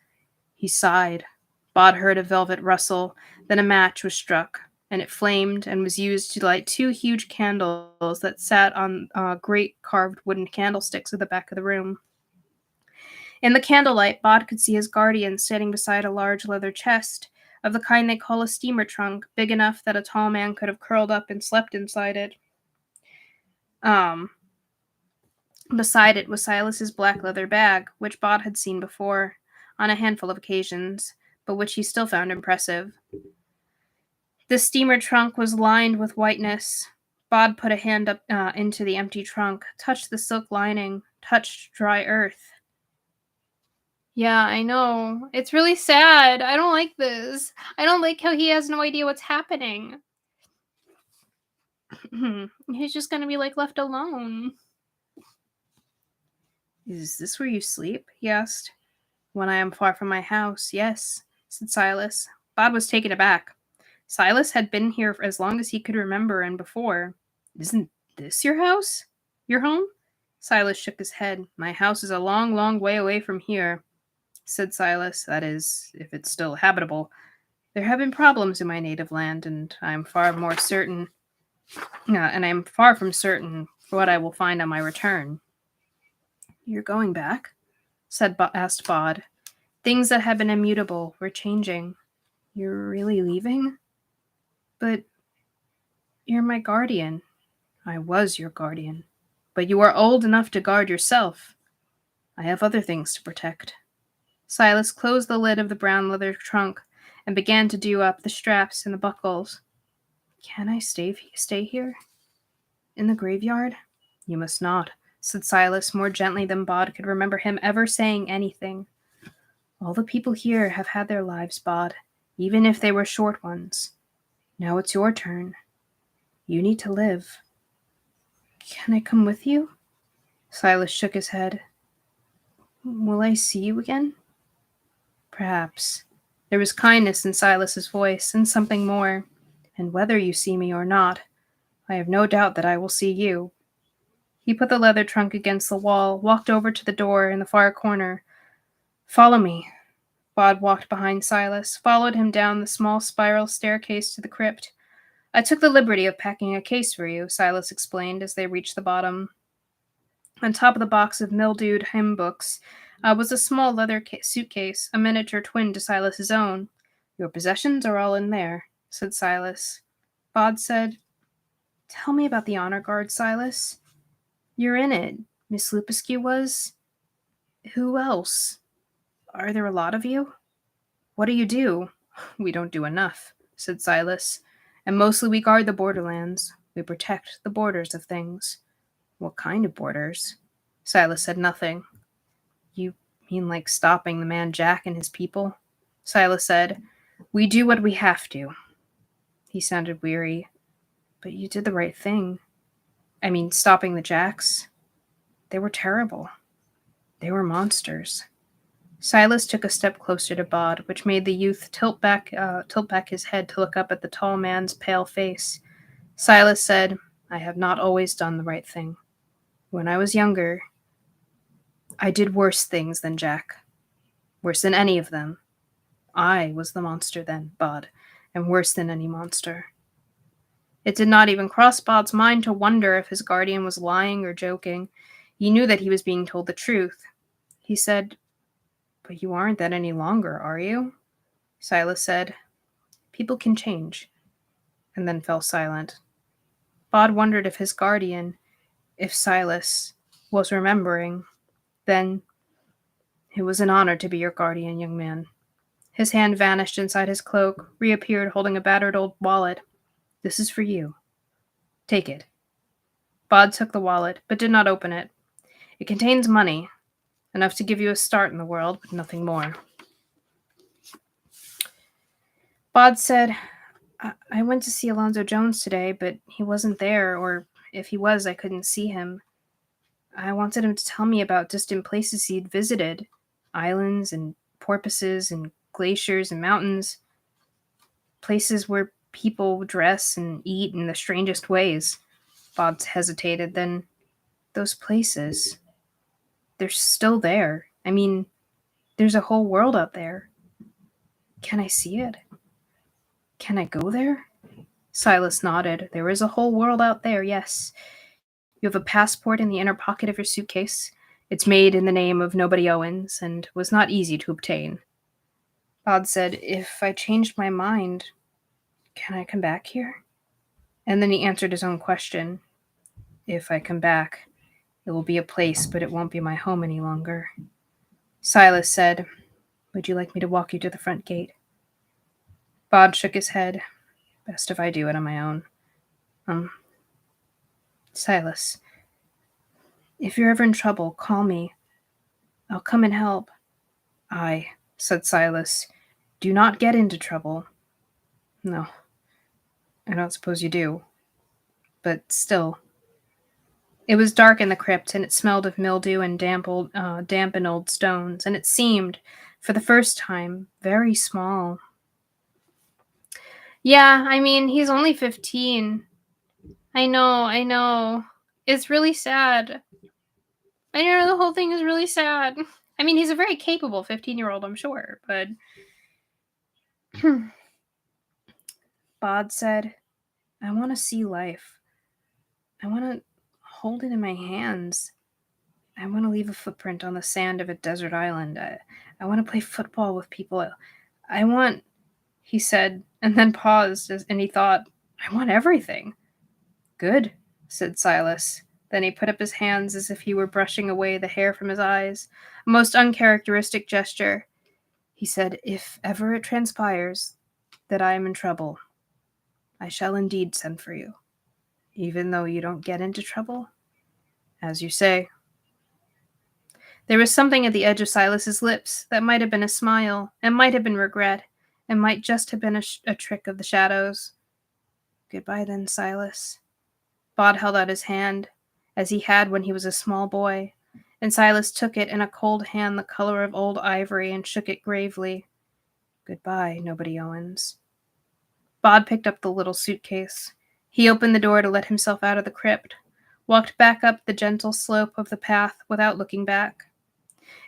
Speaker 1: He sighed. Bod heard a velvet rustle, then a match was struck, and it flamed and was used to light two huge candles that sat on great carved wooden candlesticks at the back of the room. In the candlelight, Bod could see his guardian standing beside a large leather chest, of the kind they call a steamer trunk, big enough that a tall man could have curled up and slept inside it. Beside it was Silas's black leather bag, which Bod had seen before, on a handful of occasions, but which he still found impressive. The steamer trunk was lined with whiteness. Bod put a hand up into the empty trunk, touched the silk lining, touched dry earth. "Yeah, I know. It's really sad. I don't like this. I don't like how he has no idea what's happening." "He's just gonna be, left alone." "Is this where you sleep?" he asked. "When I am far from my house, yes," said Silas. Bod was taken aback. Silas had been here for as long as he could remember and before. "Isn't this your house? Your home?" Silas shook his head. "My house is a long, long way away from here," said Silas. "That is, if it's still habitable. There have been problems in my native land, and I am far from certain for what I will find on my return." "You're going back?" asked Bod. Things that had been immutable were changing. "You're really leaving?" "But You're my guardian. I was your guardian. But you are old enough to guard yourself. I have other things to protect. Silas closed the lid of the brown leather trunk and began to do up the straps and the buckles. Can I stay here? In the graveyard? You must not, said Silas more gently than Bod could remember him ever saying anything. All the people here have had their lives, Bod, even if they were short ones. Now it's your turn. You need to live. Can I come with you? Silas shook his head. Will I see you again? Perhaps. There was kindness in Silas's voice, and something more. And whether you see me or not, I have no doubt that I will see you. He put the leather trunk against the wall, walked over to the door in the far corner. Follow me. Bod walked behind Silas, followed him down the small spiral staircase to the crypt. I took the liberty of packing a case for you, Silas explained as they reached the bottom. On top of the box of mildewed hymn books was a small leather suitcase, a miniature twin to Silas's own. Your possessions are all in there, said Silas. Bod said, Tell me about the honor guard, Silas. You're in it. Miss Lupescu was. Who else? Are there a lot of you? What do you do? We don't do enough, said Silas. And mostly we guard the borderlands. We protect the borders of things. What kind of borders? Silas said nothing. You mean like stopping the man Jack and his people? Silas said, We do what we have to. He sounded weary. But you did the right thing. I mean, stopping the Jacks. They were terrible. They were monsters. Silas took a step closer to Bod, which made the youth tilt back his head to look up at the tall man's pale face. Silas said, I have not always done the right thing. When I was younger, I did worse things than Jack. Worse than any of them. I was the monster then, Bod, and worse than any monster. It did not even cross Bod's mind to wonder if his guardian was lying or joking. He knew that he was being told the truth. He said, But you aren't that any longer, are you? Silas said, People can change, and then fell silent. Bod wondered if his guardian, if Silas, was remembering. Then, it was an honor to be your guardian, young man. His hand vanished inside his cloak, reappeared holding a battered old wallet. This is for you. Take it. Bod took the wallet, but did not open it. It contains money, enough to give you a start in the world, but nothing more. Bod said, I went to see Alonzo Jones today, but he wasn't there, or if he was, I couldn't see him. I wanted him to tell me about distant places he'd visited, islands and porpoises and glaciers and mountains, places where people dress and eat in the strangest ways. Bod hesitated, then, those places, they're still there. I mean, there's a whole world out there. Can I see it? Can I go there? Silas nodded. There is a whole world out there, yes. You have a passport in the inner pocket of your suitcase. It's made in the name of nobody Owens, and was not easy to obtain. Bod said, If I changed my mind, can I come back here? And then he answered his own question. If I come back, it will be a place, but it won't be my home any longer. Silas said, Would you like me to walk you to the front gate? Bod shook his head. Best if I do it on my own. Silas, if you're ever in trouble, call me. I'll come and help. Aye, said Silas. Do not get into trouble. No, I don't suppose you do. But still. It was dark in the crypt, and it smelled of mildew and dampened old stones, and it seemed, for the first time, very small. Yeah, I mean, he's only 15. I know. It's really sad. I know the whole thing is really sad. I mean, he's a very capable 15-year-old, I'm sure, but... Bod said, I want to see life. I want to hold it in my hands. I want to leave a footprint on the sand of a desert island. I want to play football with people. I want, he said, and then paused, and he thought, I want everything. Good, said Silas. Then he put up his hands as if he were brushing away the hair from his eyes, a most uncharacteristic gesture. He said, if ever it transpires that I am in trouble, I shall indeed send for you, even though you don't get into trouble, as you say. There was something at the edge of Silas's lips that might have been a smile, and might have been regret, and might just have been a trick of the shadows. Goodbye then, Silas. Bod held out his hand, as he had when he was a small boy, and Silas took it in a cold hand the color of old ivory and shook it gravely. Goodbye, Nobody Owens. Bod picked up the little suitcase. He opened the door to let himself out of the crypt, walked back up the gentle slope of the path without looking back.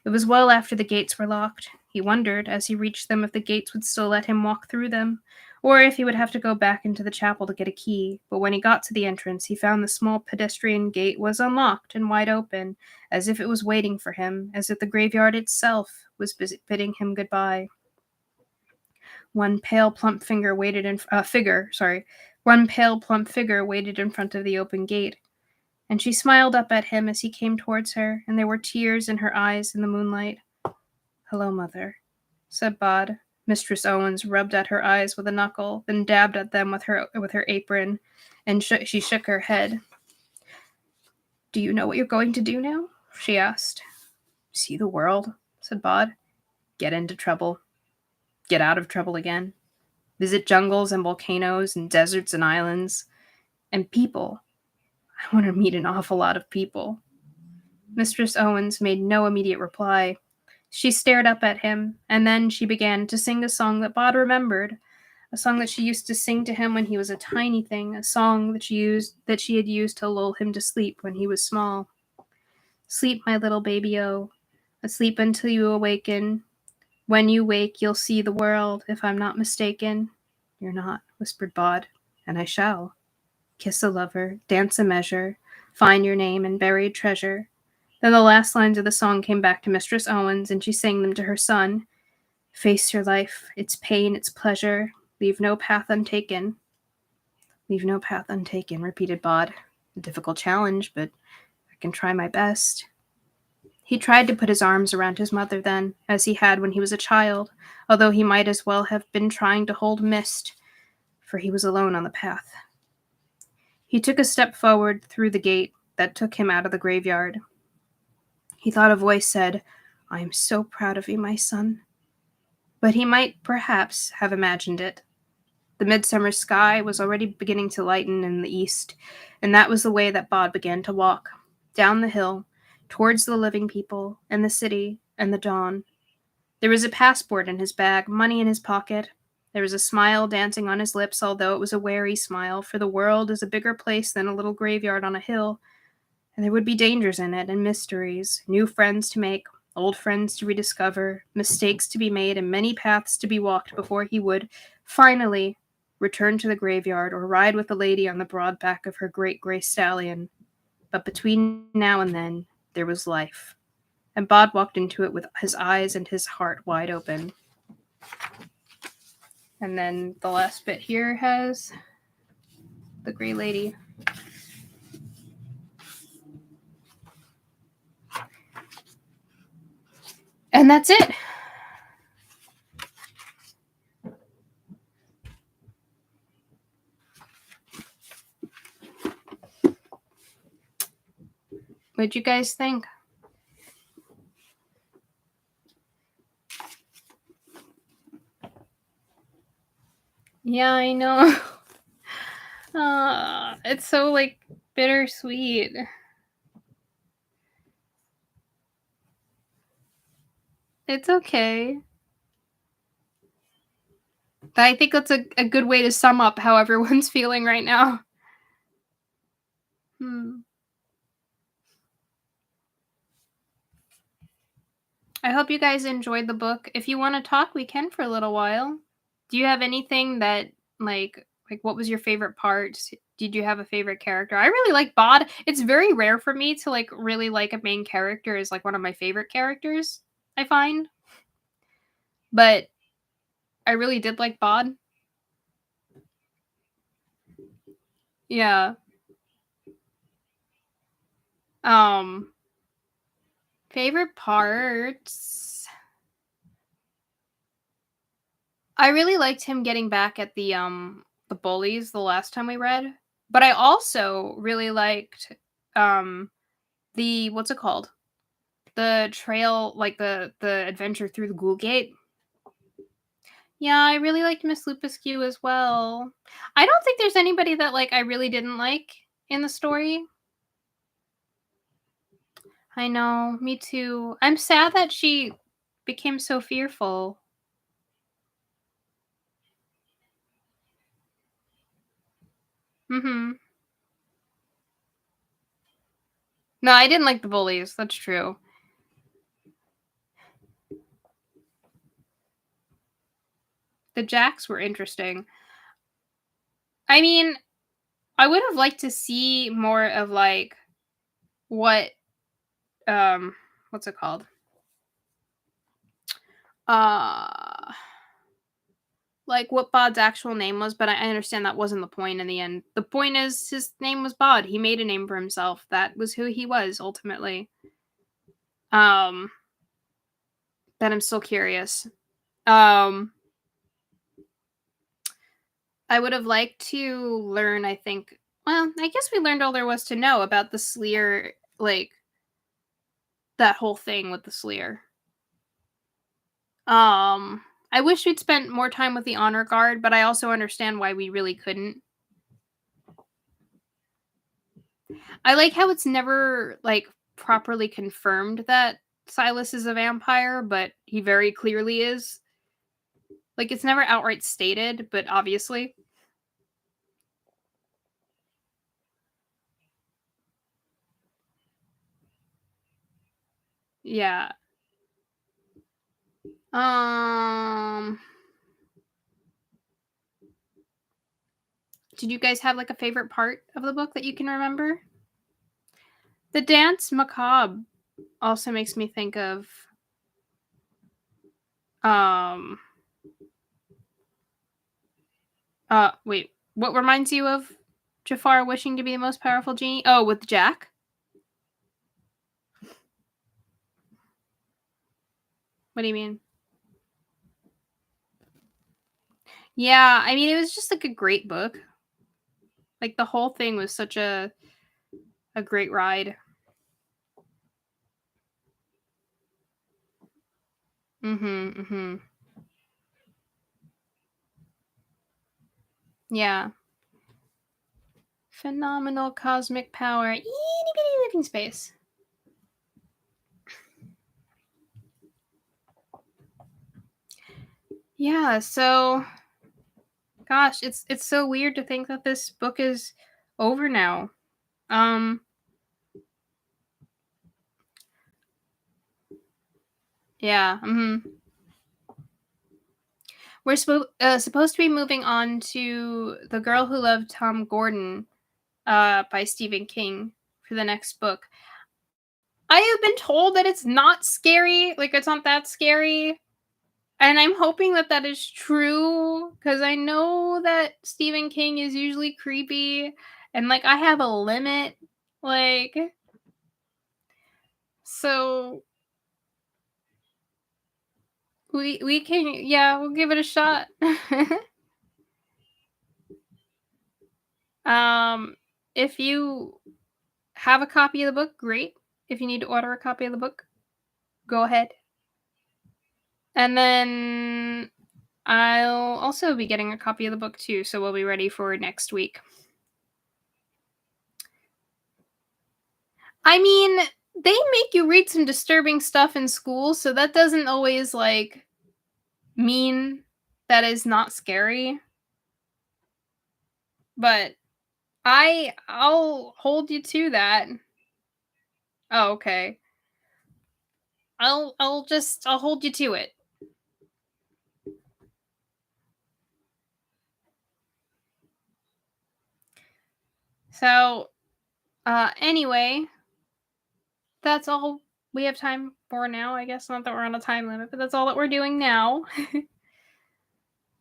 Speaker 1: It was well after the gates were locked. He wondered, as he reached them, if the gates would still let him walk through them, or if he would have to go back into the chapel to get a key. But when he got to the entrance, he found the small pedestrian gate was unlocked and wide open, as if it was waiting for him, as if the graveyard itself was bidding him goodbye. One pale, plump figure waited in front of the open gate, and she smiled up at him as he came towards her, and there were tears in her eyes in the moonlight. Hello, Mother, said Bod. Mistress Owens rubbed at her eyes with a knuckle, then dabbed at them with her apron, and she shook her head. Do you know what you're going to do now? She asked. See the world, said Bod. Get into trouble. Get out of trouble again. Visit jungles and volcanoes and deserts and islands. And people. I want to meet an awful lot of people. Mistress Owens made no immediate reply. She stared up at him, and then she began to sing a song that Bod remembered, a song that she used to sing to him when he was a tiny thing, a song that she had used to lull him to sleep when he was small. Sleep, my little baby-o, asleep until you awaken. When you wake, you'll see the world, if I'm not mistaken. You're not, whispered Bod, and I shall. Kiss a lover, dance a measure, find your name and buried treasure. Then the last lines of the song came back to Mistress Owens, and she sang them to her son. Face your life, its pain, its pleasure, leave no path untaken. Leave no path untaken, repeated Bod. A difficult challenge, but I can try my best. He tried to put his arms around his mother then, as he had when he was a child, although he might as well have been trying to hold mist, for he was alone on the path. He took a step forward through the gate that took him out of the graveyard. He thought a voice said, I am so proud of you, my son. But he might perhaps have imagined it. The midsummer sky was already beginning to lighten in the east, and that was the way that Bod began to walk, down the hill, towards the living people, and the city, and the dawn. There was a passport in his bag, money in his pocket. There was a smile dancing on his lips, although it was a wary smile, for the world is a bigger place than a little graveyard on a hill, and there would be dangers in it, and mysteries, new friends to make, old friends to rediscover, mistakes to be made, and many paths to be walked before he would, finally, return to the graveyard or ride with the lady on the broad back of her great gray stallion. But between now and then, there was life, and Bod walked into it with his eyes and his heart wide open. And then the last bit here has the Grey Lady. And that's it. What'd you guys think? Yeah, I know. It's so, like, bittersweet. It's okay. I think that's a good way to sum up how everyone's feeling right now. I hope you guys enjoyed the book. If you want to talk, we can for a little while. Do you have anything that, like what was your favorite part? Did you have a favorite character? I really like Bod. It's very rare for me to, like, really like a main character as, like, one of my favorite characters, I find. But I really did like Bod. Yeah. Um, favorite parts. I really liked him getting back at the bullies the last time we read, but I also really liked um the what's it called? The trail, like the adventure through the Ghoul Gate. Yeah, I really liked Miss Lupuscu as well. I don't think there's anybody that like I really didn't like in the story. I know, me too. I'm sad that she became so fearful. Mhm. No, I didn't like the bullies. That's true. The Jacks were interesting. I mean, I would have liked to see more of like what um what's it called? Uh like what Bod's actual name was, but I understand that wasn't the point in the end. The point is his name was Bod. He made a name for himself. That was who he was ultimately. Um but I'm still curious. Um I would have liked to learn, I think, well, I guess we learned all there was to know about the Sleer, like that whole thing with the Sleer. I wish we'd spent more time with the honor guard, but I also understand why we really couldn't. I like how it's never like properly confirmed that Silas is a vampire, but he very clearly is. Like it's never outright stated, but obviously. Yeah. Um did you guys have like a favorite part of the book that you can remember? The dance macabre also makes me think of um wait, what reminds you of Jafar wishing to be the most powerful genie? Oh, with Jack? What do you mean? Yeah, I mean it was just like a great book. Like the whole thing was such a great ride. Mhm, mhm. Yeah. Phenomenal cosmic power. Itty bitty living space. Yeah, so gosh, it's so weird to think that this book is over now. Um yeah, mhm. We're supposed to be moving on to The Girl Who Loved Tom Gordon by Stephen King for the next book. I have been told that it's not scary, like it's not that scary. And I'm hoping that that is true because I know that Stephen King is usually creepy and like I have a limit. Like, so we can, yeah, we'll give it a shot. um if you have a copy of the book, great. If you need to order a copy of the book, go ahead. And then I'll also be getting a copy of the book too, so we'll be ready for next week. I mean, they make you read some disturbing stuff in school, so that doesn't always like mean that is not scary. But I'll hold you to that. Oh, okay. I'll hold you to it. So anyway, that's all we have time for now. I guess not that we're on a time limit, but that's all that we're doing now.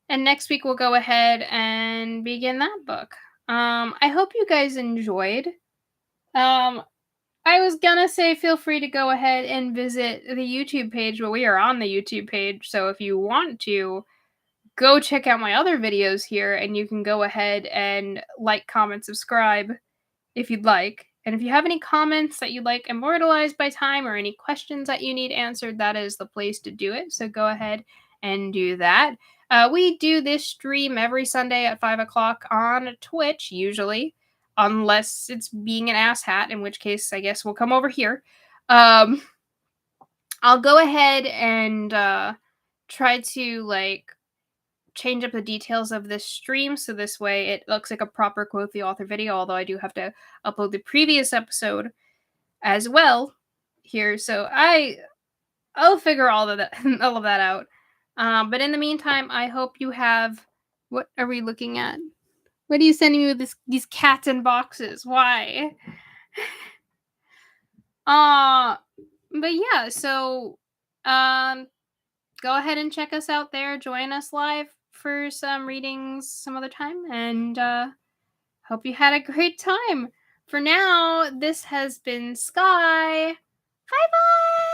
Speaker 1: And next week we'll go ahead and begin that book. I hope you guys enjoyed. Um I was gonna say feel free to go ahead and visit the YouTube page, but we are on the YouTube page, so if you want to, go check out my other videos here, and you can go ahead and like, comment, subscribe if you'd like. And if you have any comments that you'd like immortalized by time or any questions that you need answered, that is the place to do it. So go ahead and do that. We do this stream every Sunday at 5 o'clock on Twitch, usually, unless it's being an asshat, in which case I guess we'll come over here. I'll go ahead and try to like change up the details of this stream so this way it looks like a proper Quoth the Author video, although I do have to upload the previous episode as well here. So I'll figure all of that all of that out. But in the meantime, I hope you have. What are we looking at? What are you sending me with these cats in boxes? Why? But yeah, so go ahead and check us out there. Join us live for some readings some other time, and hope you had a great time. For now, this has been Sky. Bye bye!